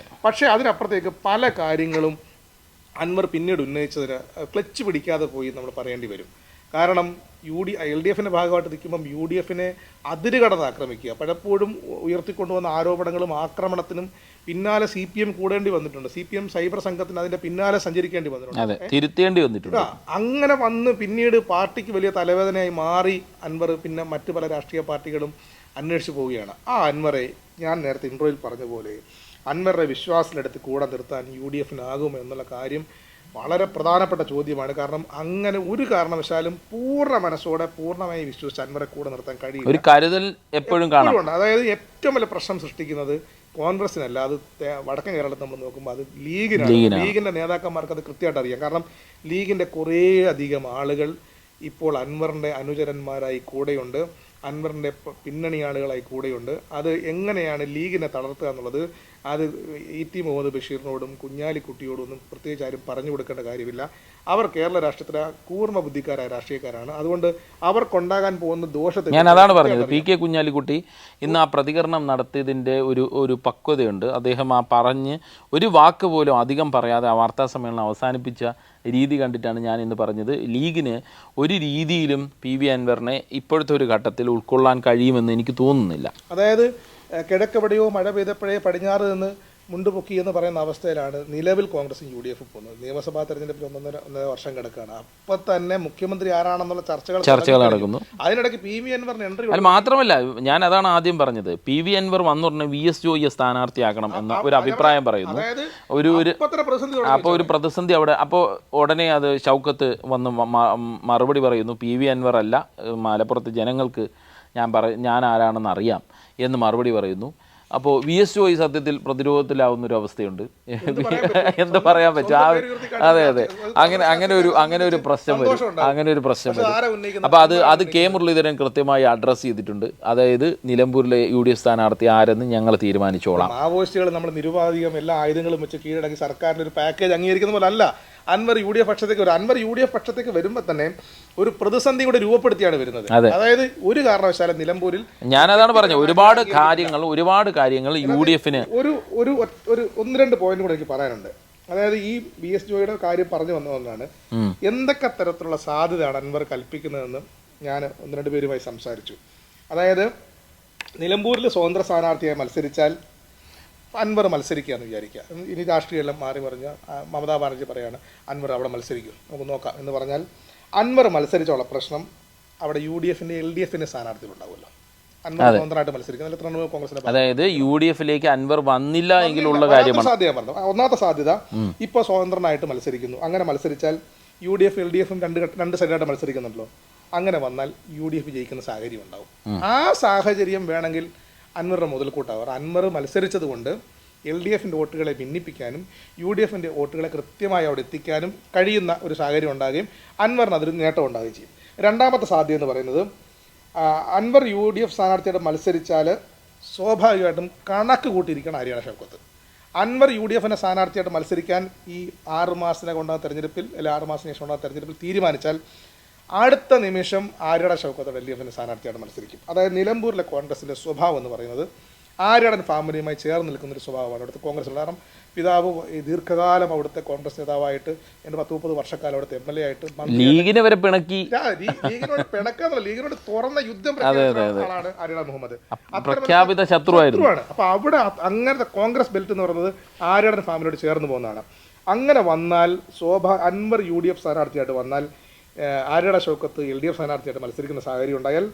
പക്ഷേ അതിനപ്പുറത്തേക്ക് പല കാര്യങ്ങളും അൻവർ പിന്നീട് ഉന്നയിച്ചതിന് ക്ലച്ച് പിടിക്കാതെ പോയി നമ്മൾ പറയേണ്ടി വരും. കാരണം എൽ ഡി എഫിൻ്റെ ഭാഗമായിട്ട് നിൽക്കുമ്പം യു ഡി എഫിനെ അതിര് കടന്ന് ആക്രമിക്കുക, പലപ്പോഴും ഉയർത്തിക്കൊണ്ടുവന്ന ആരോപണങ്ങളും ആക്രമണത്തിനും പിന്നാലെ സി പി എം കൂടേണ്ടി വന്നിട്ടുണ്ട്. സി പി എം സൈബർ സംഘത്തിന് അതിൻ്റെ പിന്നാലെ സഞ്ചരിക്കേണ്ടി വന്നിട്ടുണ്ട്, തിരുത്തേണ്ടി വന്നിട്ടുണ്ട്. അങ്ങനെ വന്ന് പിന്നീട് പാർട്ടിക്ക് വലിയ തലവേദനയായി മാറി അൻവർ പിന്നെ മറ്റു പല രാഷ്ട്രീയ പാർട്ടികളും അന്വേഷിച്ച് പോവുകയാണ്. ആ അൻവറെ ഞാൻ നേരത്തെ ഇൻട്രോയിൽ പറഞ്ഞ പോലെ അൻവറുടെ വിശ്വാസത്തിലെടുത്ത് കൂടെ നിർത്താൻ യു ഡി എഫിനാകുമോ എന്നുള്ള കാര്യം വളരെ പ്രധാനപ്പെട്ട ചോദ്യമാണ്. കാരണം അങ്ങനെ ഒരു കാരണവശാലും പൂർണ്ണ മനസ്സോടെ പൂർണ്ണമായി വിശ്വസിച്ച് അൻവറെ കൂടെ നിർത്താൻ കഴിയും. ഒരു കരുതൽ എപ്പോഴും കാണും. അതായത് ഏറ്റവും വലിയ പ്രശ്നം സൃഷ്ടിക്കുന്നത് കോൺഗ്രസിനല്ല, അത് വടക്കൻ കേരളത്തിൽ നമ്മൾ നോക്കുമ്പോൾ അത് ലീഗിനാണ്. ലീഗിൻ്റെ നേതാക്കന്മാർക്ക് അത് കൃത്യമായിട്ട് അറിയാം. കാരണം ലീഗിൻ്റെ കുറേ അധികം ആളുകൾ ഇപ്പോൾ അൻവറിൻ്റെ അനുചരന്മാരായി കൂടെയുണ്ട്, അൻവറിൻ്റെ പിന്നണി ആളുകളായി കൂടെയുണ്ട്. അത് എങ്ങനെയാണ് ലീഗിനെ തളർത്തുക എന്നുള്ളത് അത് ഇ.ടി. മുഹമ്മദ് ബഷീറിനോടും കുഞ്ഞാലിക്കുട്ടിയോടും ഒന്നും പ്രത്യേകിച്ച് ആരും പറഞ്ഞു കൊടുക്കേണ്ട കാര്യമില്ല. അവർ കേരള രാഷ്ട്രീയത്തിലെ കൂർമ്മ ബുദ്ധിക്കാരായ രാഷ്ട്രീയക്കാരാണ്. അതുകൊണ്ട് അവർക്കുണ്ടാകാൻ പോകുന്ന ദോഷത്തെ ഞാൻ അതാണ് പറഞ്ഞത്. പി കെ കുഞ്ഞാലിക്കുട്ടി ഇന്ന് ആ പ്രതികരണം നടത്തിയതിൻ്റെ ഒരു പക്വതയുണ്ട്. അദ്ദേഹം ആ പറഞ്ഞ് ഒരു വാക്ക് പോലും അധികം പറയാതെ ആ വാർത്താ സമ്മേളനം അവസാനിപ്പിച്ച രീതി കണ്ടിട്ടാണ് ഞാൻ ഇന്ന് പറഞ്ഞത്, ലീഗിന് ഒരു രീതിയിലും പി വി അൻവറിനെ ഇപ്പോഴത്തെ ഒരു ഘട്ടത്തിൽ ഉൾക്കൊള്ളാൻ കഴിയുമെന്ന് എനിക്ക് തോന്നുന്നില്ല. അതായത് കിഴക്കെവിടെയോ മഴ പെയ്തപ്പോഴേ പടിഞ്ഞാറ് നിന്ന് മുണ്ടുപൊക്കി എന്ന് പറയുന്ന അവസ്ഥയിലാണ് നിലവിൽ കോൺഗ്രസും യു ഡി എഫും പോകുന്നത്. നിയമസഭാ തെരഞ്ഞെടുപ്പിൽ ഒന്നര വർഷം കിടക്കുകയാണ്. അപ്പോൾ തന്നെ മുഖ്യമന്ത്രി ആരാണെന്നുള്ള ചർച്ചകൾ നടക്കുന്നു. അതിനിടയ്ക്ക് പി വി അൻവറിന് എൻട്രി. അത് മാത്രമല്ല, ഞാൻ അതാണ് ആദ്യം പറഞ്ഞത്, പി വി അൻവർ വന്നുടനെ വി എസ് ജോയിയെ സ്ഥാനാർത്ഥിയാക്കണം എന്ന ഒരു അഭിപ്രായം പറയുന്നു. അപ്പോൾ ഒരു പ്രതിസന്ധി അവിടെ. അപ്പോൾ ഉടനെ അത് ഷൗക്കത്ത് വന്ന് മറുപടി പറയുന്നു, പി വി അൻവർ അല്ല, മലപ്പുറത്ത് ജനങ്ങൾക്ക് ഞാൻ ആരാണെന്ന് അറിയാം എന്ന് മറുപടി പറയുന്നു. അപ്പോൾ വി എസ് ജോയി സത്യത്തിൽ പ്രതിരോധത്തിലാവുന്നൊരു അവസ്ഥയുണ്ട്. എന്ത് പറയാൻ പറ്റും? അതെ അങ്ങനെ ഒരു പ്രശ്നം വരും. അപ്പോൾ അത് കെ മുരളീധരൻ കൃത്യമായി അഡ്രസ്സ് ചെയ്തിട്ടുണ്ട്. അതായത് നിലമ്പൂരിലെ യു ഡി എഫ് സ്ഥാനാർത്ഥി ആരെന്ന് ഞങ്ങൾ തീരുമാനിച്ചോളാം. മാവോയിസ്റ്റുകൾ നമ്മൾ നിരുപാധികം എല്ലാ ആയുധങ്ങളും വെച്ച് കീഴടക്കി സർക്കാരിൻ്റെ ഒരു പാക്കേജ് അംഗീകരിക്കുന്ന പോലെ അല്ല അൻവർ യു ഡി എഫ് പക്ഷത്തേക്ക് വരും. അൻവർ യു ഡി എഫ് പക്ഷത്തേക്ക് വരുമ്പോൾ തന്നെ ഒരു പ്രതിസന്ധി കൂടെ രൂപപ്പെടുത്തിയാണ് വരുന്നത്. അതായത് ഒരു കാരണവശാലും നിലമ്പൂരിൽ ഞാനതാണ് പറഞ്ഞത്, ഒരുപാട് കാര്യങ്ങൾ യു ഡി എഫിന് ഒരു ഒന്ന് രണ്ട് പോയിന്റ് കൂടെ എനിക്ക് പറയാനുണ്ട്. അതായത് ഈ ബി എസ് ജോയിയുടെ കാര്യം പറഞ്ഞു വന്നതുകൊണ്ടാണ് എന്തൊക്കെ തരത്തിലുള്ള സാധ്യതയാണ് അൻവർ കൽപ്പിക്കുന്നതെന്ന് ഞാൻ ഒന്ന് രണ്ട് പേരുമായി സംസാരിച്ചു. അതായത് നിലമ്പൂരിൽ സ്വതന്ത്ര സ്ഥാനാർത്ഥിയായി മത്സരിച്ചാൽ അൻവർ മത്സരിക്കുക എന്ന് വിചാരിക്കുക. ഇനി രാഷ്ട്രീയമെല്ലാം മാറി പറഞ്ഞ മമതാ ബാനർജി പറയാണ് അൻവർ അവിടെ മത്സരിക്കും, നമുക്ക് നോക്കാം എന്ന് പറഞ്ഞാൽ അൻവർ മത്സരിച്ചുള്ള പ്രശ്നം അവിടെ യു ഡി എഫിൻ്റെ എൽ ഡി എഫിൻ്റെ സ്ഥാനാർത്ഥികളുണ്ടാവുമല്ലോ. അൻവർ സ്വതന്ത്രമായിട്ട് മത്സരിക്കും. തൃണമൂൽ കോൺഗ്രസിന്റെ, അതായത് യു ഡി എഫിലേക്ക് അൻവർ വന്നില്ല എങ്കിലുള്ള കാര്യമാണ് സാധ്യത പറഞ്ഞു. ഒന്നാമത്തെ സാധ്യത ഇപ്പോൾ സ്വതന്ത്രനായിട്ട് മത്സരിക്കുന്നു. അങ്ങനെ മത്സരിച്ചാൽ യു ഡി എഫ് എൽ ഡി എഫും രണ്ട് സൈഡായിട്ട് മത്സരിക്കുന്നുണ്ടല്ലോ. അങ്ങനെ വന്നാൽ യു ഡി എഫ് ജയിക്കുന്ന സാഹചര്യം ഉണ്ടാവും. ആ സാഹചര്യം വേണമെങ്കിൽ അൻവറുടെ മുതൽക്കൂട്ടാവാർ. അൻവർ മത്സരിച്ചത് കൊണ്ട് എൽ ഡി എഫിൻ്റെ വോട്ടുകളെ ഭിന്നിപ്പിക്കാനും യു ഡി എഫിൻ്റെ വോട്ടുകളെ കൃത്യമായി അവിടെ എത്തിക്കാനും കഴിയുന്ന ഒരു സാഹചര്യം ഉണ്ടാകുകയും അൻവറിന് അതൊരു നേട്ടം ഉണ്ടാകുകയും ചെയ്യും. രണ്ടാമത്തെ സാധ്യത എന്ന് പറയുന്നത് അൻവർ യു ഡി എഫ് സ്ഥാനാർത്ഥിയായിട്ട് മത്സരിച്ചാൽ സ്വാഭാവികമായിട്ടും കണക്ക് കൂട്ടിയിരിക്കണം ഹരിയാണ ഷൗക്കത്ത്. അൻവർ യു ഡി എഫിൻ്റെ സ്ഥാനാർത്ഥിയായിട്ട് മത്സരിക്കാൻ ഈ 6 മാസത്തിനകം ഉണ്ടാകുന്ന തെരഞ്ഞെടുപ്പിൽ അല്ലെങ്കിൽ 6 മാസത്തിന് ശേഷം ഉണ്ടാകുന്ന തെരഞ്ഞെടുപ്പിൽ തീരുമാനിച്ചാൽ അടുത്ത നിമിഷം ആര്യട ഷൗക്കത്ത് എൽ ഡി എഫിൻ്റെ സ്ഥാനാർത്ഥിയായിട്ട് മത്സരിക്കും. അതായത് നിലമ്പൂരിലെ കോൺഗ്രസിൻ്റെ സ്വഭാവം എന്ന് പറയുന്നത് ആര്യാടൻ ഫാമിലിയുമായി ചേർന്ന് നിൽക്കുന്ന ഒരു സ്വഭാവമാണ് അവിടുത്തെ കോൺഗ്രസ്. കാരണം പിതാവ് ഈ ദീർഘകാലം അവിടുത്തെ കോൺഗ്രസ് നേതാവായിട്ട് 30 വർഷക്കാലം അവിടുത്തെ MLA ആയിട്ട് ലീഗിനെ വരെ പിണക്കി, ലീഗിനോട് പിണക്കാന്നല്ല, ലീഗിനോട് തുറന്ന യുദ്ധം പ്രഖ്യാപിച്ച ആളാണ് ആര്യാടൻ മുഹമ്മദ്. പ്രഖ്യാപിത ശത്രുവായിരുന്നു. അപ്പൊ അവിടെ അങ്ങനത്തെ കോൺഗ്രസ് ബെൽറ്റ് എന്ന് പറയുന്നത് ആര്യാടൻ ഫാമിലിയോട് ചേർന്ന് പോകുന്നതാണ്. അങ്ങനെ വന്നാൽ അൻവർ UDF സ്ഥാനാർത്ഥിയായിട്ട് വന്നാൽ ആര്യാട ഷൗക്കത്ത് LDF സ്ഥാനാർത്ഥിയായിട്ട് മത്സരിക്കുന്ന സാഹചര്യം ഉണ്ടായാൽ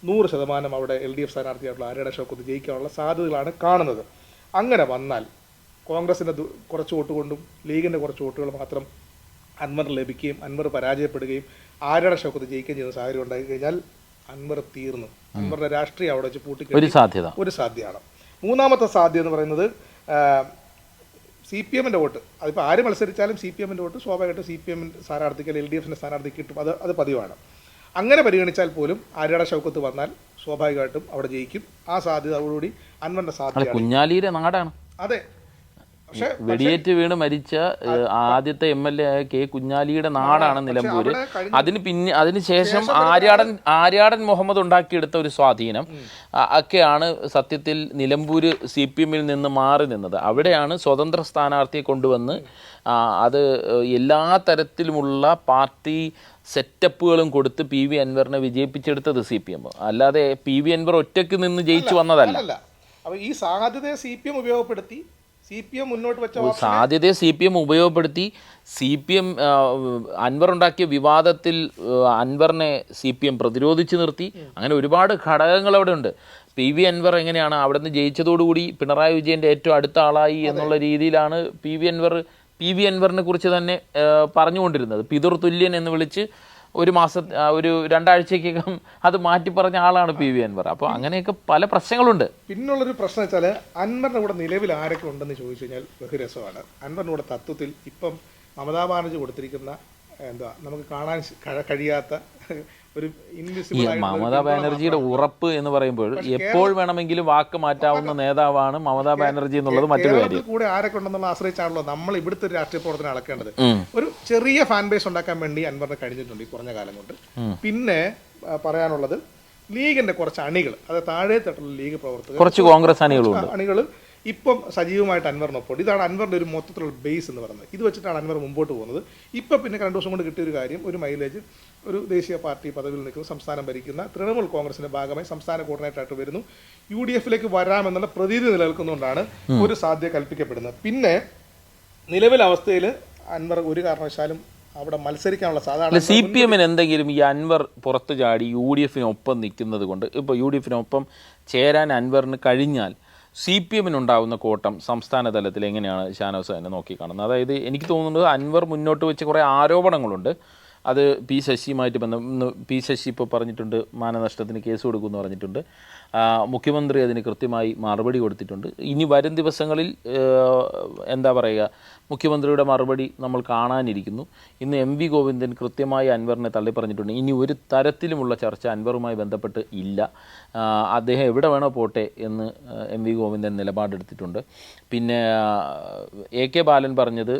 100% അവിടെ LDF സ്ഥാനാർത്ഥിയായിട്ടുള്ള ആര്യാട ഷൗക്കത്ത് ജയിക്കാനുള്ള സാധ്യതകളാണ് കാണുന്നത്. അങ്ങനെ വന്നാൽ കോൺഗ്രസിൻ്റെ കുറച്ച് വോട്ട് കൊണ്ടും ലീഗിൻ്റെ കുറച്ച് വോട്ടുകൾ മാത്രം അൻവറിന് ലഭിക്കുകയും അൻവർ പരാജയപ്പെടുകയും ആര്യാട ഷൗക്കത്ത് ജയിക്കുകയും ചെയ്യുന്ന സാഹചര്യം ഉണ്ടായി കഴിഞ്ഞാൽ അൻവർ തീർന്നു. അൻവറിൻ്റെ രാഷ്ട്രീയം അവിടെ വെച്ച് ഒരു സാധ്യതയാണ്. മൂന്നാമത്തെ സാധ്യത എന്ന് പറയുന്നത് CPM-ൻ്റെ വോട്ട്. അതിപ്പോൾ ആര് മത്സരിച്ചാലും CPM-ൻ്റെ വോട്ട് സ്വാഭാവികമായിട്ട് CPM സ്ഥാനാർത്ഥിക്ക് LDF-ൻ്റെ സ്ഥാനാർത്ഥിക്ക് കിട്ടും. അത് പതിവാണ്. അങ്ങനെ പരിഗണിച്ചാൽ പോലും ആര്യാട ഷൗക്കത്ത് വന്നാൽ സ്വാഭാവികമായിട്ടും അവിടെ ജയിക്കും. ആ സാധ്യതയോടുകൂടി അൻവറിൻ്റെ സാധ്യത കുഞ്ഞാലിയുടെ നാടാണ്. അതെ, വെടിയേറ്റ് വീണ് മരിച്ച ആദ്യത്തെ MLA ആയ K കുഞ്ഞാലിയുടെ നാടാണ് നിലമ്പൂര്. അതിനുശേഷം ആര്യാടൻ മുഹമ്മദ് ഉണ്ടാക്കിയെടുത്ത ഒരു സ്വാധീനം ഒക്കെയാണ് സത്യത്തിൽ നിലമ്പൂര് CPM-ൽ നിന്ന് മാറി നിന്നത്. അവിടെയാണ് സ്വതന്ത്ര സ്ഥാനാർത്ഥിയെ കൊണ്ടുവന്ന് അത് എല്ലാ തരത്തിലുമുള്ള പാർട്ടി സെറ്റപ്പുകളും കൊടുത്ത് PV അൻവറിനെ വിജയിപ്പിച്ചെടുത്തത് CPM. അല്ലാതെ PV അൻവർ ഒറ്റയ്ക്ക് നിന്ന് ജയിച്ചു വന്നതല്ല. അപ്പോൾ ഈ സാധ്യതയെ CPM ഉപയോഗപ്പെടുത്തി CPM മുന്നോട്ട് വെച്ച സാധ്യതയെ CPM ഉപയോഗപ്പെടുത്തി. CPM അൻവർ ഉണ്ടാക്കിയ വിവാദത്തിൽ അൻവറിനെ CPM പ്രതിരോധിച്ചു നിർത്തി. അങ്ങനെ ഒരുപാട് ഘടകങ്ങൾ അവിടെ ഉണ്ട്. PV അൻവർ എങ്ങനെയാണ് അവിടെ നിന്ന് ജയിച്ചതോടുകൂടി പിണറായി വിജയൻ്റെ ഏറ്റവും അടുത്ത ആളായി എന്നുള്ള രീതിയിലാണ് PV അൻവറിനെ കുറിച്ച് തന്നെ പറഞ്ഞുകൊണ്ടിരുന്നത്. പിതൃ തുല്യൻ എന്ന് വിളിച്ച് ഒരു 2 ആഴ്ചയ്ക്കകം അത് മാറ്റി പറഞ്ഞ ആളാണ് PV അൻവർ. അപ്പോൾ അങ്ങനെയൊക്കെ പല പ്രശ്നങ്ങളുണ്ട്. പിന്നുള്ളൊരു പ്രശ്നം വെച്ചാൽ അൻവറിൻ്റെ കൂടെ നിലവിൽ ആരൊക്കെ ഉണ്ടെന്ന് ചോദിച്ചു കഴിഞ്ഞാൽ ബഹുരസമാണ്. അൻവറിൻ്റെ കൂടെ തത്വത്തിൽ ഇപ്പം മമതാ ബാനർജി കൊടുത്തിരിക്കുന്ന നമുക്ക് കാണാൻ കഴിയാത്ത ഒരു ഇൻവിസിബിൾ മമതാ ബാനർജിയുടെ ഉറപ്പ് എന്ന് പറയുമ്പോൾ എപ്പോൾ വേണമെങ്കിലും വാക്ക് മാറ്റാവുന്ന നേതാവാണ് മമതാ ബാനർജി എന്നുള്ളത് മറ്റൊരു കാര്യം. കൂടെ ആരൊക്കെ ഉണ്ടെന്നുള്ള ആശ്രയിച്ചാണല്ലോ നമ്മൾ ഇവിടുത്തെ ഒരു രാഷ്ട്രീയ പ്രവർത്തനം അളക്കേണ്ടത്. ഒരു ചെറിയ ഫാൻ ബേസ് ഉണ്ടാക്കാൻ വേണ്ടി അൻവറിന് കഴിഞ്ഞിട്ടുണ്ട് ഈ കുറഞ്ഞ കാലം കൊണ്ട്. പിന്നെ പറയാനുള്ളത് ലീഗിന്റെ കുറച്ച് അണികൾ, അത് താഴെ തട്ടുള്ള ലീഗ് പ്രവർത്തകർ, കുറച്ച് കോൺഗ്രസ് അണികൾ ഇപ്പം സജീവമായിട്ട് അൻവറിനൊപ്പം. ഇതാണ് അൻവറിൻ്റെ ഒരു മൊത്തത്തിലുള്ള ബേസ് എന്ന് പറയുന്നത്. ഇത് വെച്ചിട്ടാണ് അൻവർ മുമ്പോട്ട് പോകുന്നത്. ഇപ്പം പിന്നെ 2 ദിവസം കൊണ്ട് കിട്ടിയൊരു കാര്യം, ഒരു മൈലേജ്, ഒരു ദേശീയ പാർട്ടി പദവിയിൽ നിൽക്കുന്ന സംസ്ഥാനം ഭരിക്കുന്ന തൃണമൂൽ കോൺഗ്രസിന്റെ ഭാഗമായി സംസ്ഥാന കോർഡിനേറ്ററായിട്ട് വരുന്നു. UDF-ലേക്ക് വരാമെന്നുള്ള പ്രതീതി നിലനിൽക്കുന്നതുകൊണ്ടാണ് ഒരു സാധ്യത കൽപ്പിക്കപ്പെടുന്നത്. പിന്നെ നിലവിലെ അവസ്ഥയിൽ അൻവർ ഒരു കാരണവശാലും അവിടെ മത്സരിക്കാനുള്ള സാധാരണ CPM-ന് എന്തെങ്കിലും ഈ അൻവർ പുറത്തു ചാടി UDF-നൊപ്പം നിൽക്കുന്നത് കൊണ്ട് ഇപ്പോൾ UDF-നൊപ്പം ചേരാൻ അൻവറിന് കഴിഞ്ഞാൽ CPM-നുണ്ടാകുന്ന കോട്ടം സംസ്ഥാന തലത്തിൽ എങ്ങനെയാണ് ഷാനവാസ് തന്നെ നോക്കിക്കാണുന്നത്? അതായത് എനിക്ക് തോന്നുന്നത് അൻവർ മുന്നോട്ട് വെച്ച കുറേ ആരോപണങ്ങളുണ്ട്. അത് P ശശിയുമായിട്ട് P ശശി ഇപ്പോൾ പറഞ്ഞിട്ടുണ്ട് മാനനഷ്ടത്തിന് കേസ് കൊടുക്കുമെന്ന് പറഞ്ഞിട്ടുണ്ട്. മുഖ്യമന്ത്രി അതിന് കൃത്യമായി മറുപടി കൊടുത്തിട്ടുണ്ട്. ഇനി വരും ദിവസങ്ങളിൽ എന്താ പറയുക, മുഖ്യമന്ത്രിയുടെ മറുപടി നമ്മൾ കാണാനിരിക്കുന്നു. ഇന്ന് MV ഗോവിന്ദൻ കൃത്യമായി അൻവറിനെ തള്ളിപ്പറഞ്ഞിട്ടുണ്ട്. ഇനി ഒരു തരത്തിലുമുള്ള ചർച്ച അൻവറുമായി ബന്ധപ്പെട്ട് ഇല്ല, അദ്ദേഹം എവിടെ വേണോ പോട്ടെ എന്ന് MV ഗോവിന്ദൻ നിലപാടെടുത്തിട്ടുണ്ട്. പിന്നെ AK ബാലൻ പറഞ്ഞത്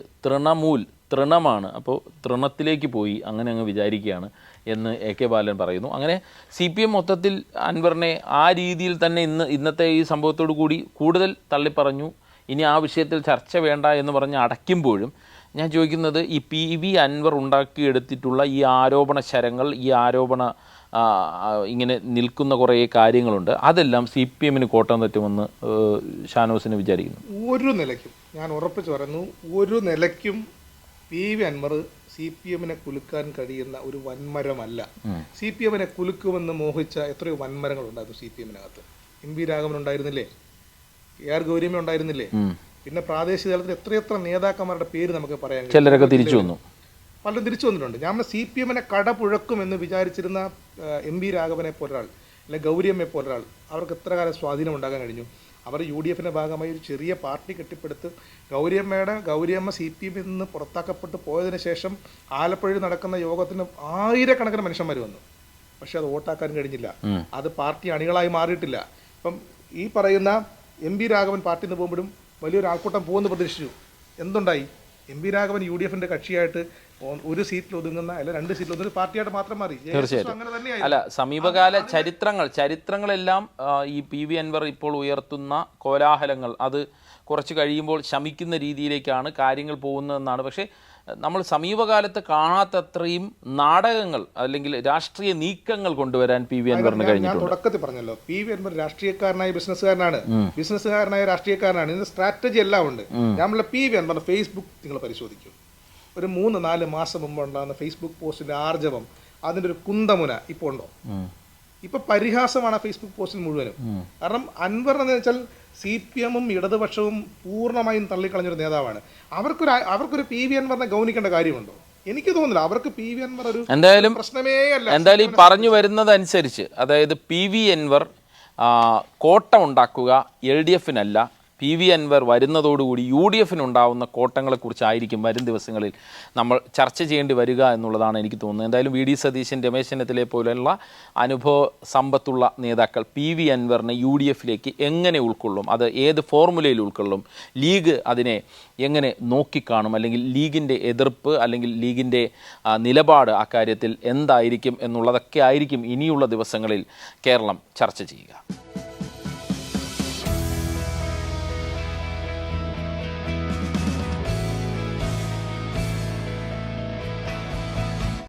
തൃണമാണ്, അപ്പോൾ തൃണത്തിലേക്ക് പോയി അങ്ങനെ അങ്ങ് വിചാരിക്കുകയാണ് എന്ന് AK ബാലൻ പറയുന്നു. അങ്ങനെ CPM മൊത്തത്തിൽ അൻവറിനെ ആ രീതിയിൽ തന്നെ ഇന്നത്തെ ഈ സംഭവത്തോടു കൂടി കൂടുതൽ തള്ളിപ്പറഞ്ഞു. ഇനി ആ വിഷയത്തിൽ ചർച്ച വേണ്ട എന്ന് പറഞ്ഞ് അടയ്ക്കുമ്പോഴും ഞാൻ ചോദിക്കുന്നത്, ഈ PV അൻവർ ഉണ്ടാക്കിയെടുത്തിട്ടുള്ള ഈ ആരോപണ ശരങ്ങൾ, ഈ ആരോപണ ഇങ്ങനെ നിൽക്കുന്ന കുറേ കാര്യങ്ങളുണ്ട്, അതെല്ലാം CPM-ന് കോട്ടം തെറ്റുമെന്ന് ഷാനോസിന് വിചാരിക്കുന്നു? ഒരു നിലയ്ക്കും ഞാൻ ഉറപ്പിച്ച് പറയുന്നു, ഒരു നിലയ്ക്കും PV അൻവർ CPM-നെ കുലുക്കാൻ കഴിയുന്ന ഒരു വൻമരമല്ല. CPM-നെ കുലുക്കുമെന്ന് മോഹിച്ച എത്രയോ വൻമരങ്ങളുണ്ടായിരുന്നു CPM-നകത്ത്. MV രാഘവൻ ഉണ്ടായിരുന്നില്ലേ, AR ഗൗരിയമ്മ ഉണ്ടായിരുന്നില്ലേ, പിന്നെ പ്രാദേശിക തലത്തിൽ എത്രയെത്ര നേതാക്കന്മാരുടെ പേര് നമുക്ക് പറയാൻ, ചിലരൊക്കെ തിരിച്ചു വന്നു, പലരും തിരിച്ചു വന്നിട്ടുണ്ട്. ഞാൻ CPM-നെ കടപുഴക്കുമെന്ന് വിചാരിച്ചിരുന്ന MV രാഘവനെ പോലൊരാൾ, അല്ലെങ്കിൽ ഗൗരിയമ്മയെ പോലൊരാൾ, അവർക്ക് എത്ര കാലം സ്വാധീനം ഉണ്ടാക്കാൻ കഴിഞ്ഞു? അവർ UDF-ന്റെ ഭാഗമായി ഒരു ചെറിയ പാർട്ടി കെട്ടിപ്പടുത്ത് ഗൗരിയമ്മ CPM-ൽ നിന്ന് പുറത്താക്കപ്പെട്ട് പോയതിനു ശേഷം ആലപ്പുഴയിൽ നടക്കുന്ന യോഗത്തിന് ആയിരക്കണക്കിന് മനുഷ്യന്മാർ വന്നു. പക്ഷെ അത് വോട്ടാക്കാൻ കഴിഞ്ഞില്ല. അത് പാർട്ടി അണികളായി മാറിയിട്ടില്ല. ഇപ്പം ഈ പറയുന്ന MV രാഘവൻ പാർട്ടിയിൽ നിന്ന് പോകുമ്പോഴും വലിയൊരു ആൾക്കൂട്ടം പോകുമെന്ന് പ്രതീക്ഷിച്ചു. എന്തുണ്ടായി? എം വി രാഘവൻ UDF-ന്റെ കക്ഷിയായിട്ട് ഒരു സീറ്റിൽ ഒതുങ്ങുന്ന അല്ല 2 സീറ്റിൽ ഒതുങ്ങുന്ന പാർട്ടിയായിട്ട് മാത്രം മാറി. തീർച്ചയായിട്ടും. അങ്ങനെ തന്നെയായി. അല്ല, സമീപകാല ചരിത്രങ്ങളെല്ലാം ഈ PV അൻവർ ഇപ്പോൾ ഉയർത്തുന്ന കോലാഹലങ്ങൾ അത് കുറച്ച് കഴിയുമ്പോൾ ശമിക്കുന്ന രീതിയിലേക്കാണ് കാര്യങ്ങൾ പോകുന്നതെന്നാണ്. പക്ഷേ നമ്മൾ സമീപകാലത്ത് കാണാത്തത്രയും നാടകങ്ങൾ അല്ലെങ്കിൽ രാഷ്ട്രീയ നീക്കങ്ങൾ കൊണ്ടുവരാൻ PV അൻവറിന് ഞാൻ കഴിഞ്ഞിട്ടുണ്ട്. തുടക്കത്തിൽ പറഞ്ഞല്ലോ, PV അൻവർ രാഷ്ട്രീയക്കാരനായ ബിസിനസ്സുകാരനായ രാഷ്ട്രീയക്കാരനാണ്. ഇതിന് സ്ട്രാറ്റജി എല്ലാം ഉണ്ട്. നമ്മളെ PV അൻവർ ഫേസ്ബുക്ക് നിങ്ങൾ പരിശോധിക്കും. ഒരു 3-4 മാസം മുമ്പ് ഉണ്ടാകുന്ന ഫേസ്ബുക്ക് പോസ്റ്റിന്റെ ആർജവം, അതിന്റെ ഒരു കുന്തമുന ഇപ്പോൾ ഉണ്ടോ? ഇപ്പൊ പരിഹാസമാണ് ഫേസ്ബുക്ക് പോസ്റ്റിൽ മുഴുവനും. കാരണം അൻവർ എന്ന് വെച്ചാൽ CPM-ഉം ഇടതുപക്ഷവും പൂർണ്ണമായും തള്ളിക്കളഞ്ഞൊരു നേതാവാണ്. അവർക്കൊരു PV അൻവറിനെ ഗൗനിക്കേണ്ട കാര്യമുണ്ടോ? എനിക്ക് തോന്നുന്നില്ല. അവർക്ക് PV അൻവർ ഒരു പ്രശ്നമേ അല്ല. എന്തായാലും ഈ പറഞ്ഞു വരുന്നതനുസരിച്ച്, അതായത് PV അൻവർ കോട്ട ഉണ്ടാക്കുക LDF-നല്ല, PV അൻവർ വരുന്നതോടുകൂടി UDF-നുണ്ടാവുന്ന കോട്ടങ്ങളെക്കുറിച്ചായിരിക്കും വരും ദിവസങ്ങളിൽ നമ്മൾ ചർച്ച ചെയ്യേണ്ടി വരിക എന്നുള്ളതാണ് എനിക്ക് തോന്നുന്നത്. എന്തായാലും VD സതീശൻ, രമേശ് ചെന്നിത്തലയെ പോലെയുള്ള അനുഭവ സമ്പത്തുള്ള നേതാക്കൾ PV അൻവറിനെ UDF-ലേക്ക് എങ്ങനെ ഉൾക്കൊള്ളും, അത് ഏത് ഫോർമുലയിൽ ഉൾക്കൊള്ളും, ലീഗ് അതിനെ എങ്ങനെ നോക്കിക്കാണും, അല്ലെങ്കിൽ ലീഗിൻ്റെ എതിർപ്പ് അല്ലെങ്കിൽ ലീഗിൻ്റെ നിലപാട് അക്കാര്യത്തിൽ എന്തായിരിക്കും എന്നുള്ളതൊക്കെ ആയിരിക്കും ഇനിയുള്ള ദിവസങ്ങളിൽ കേരളം ചർച്ച ചെയ്യുക.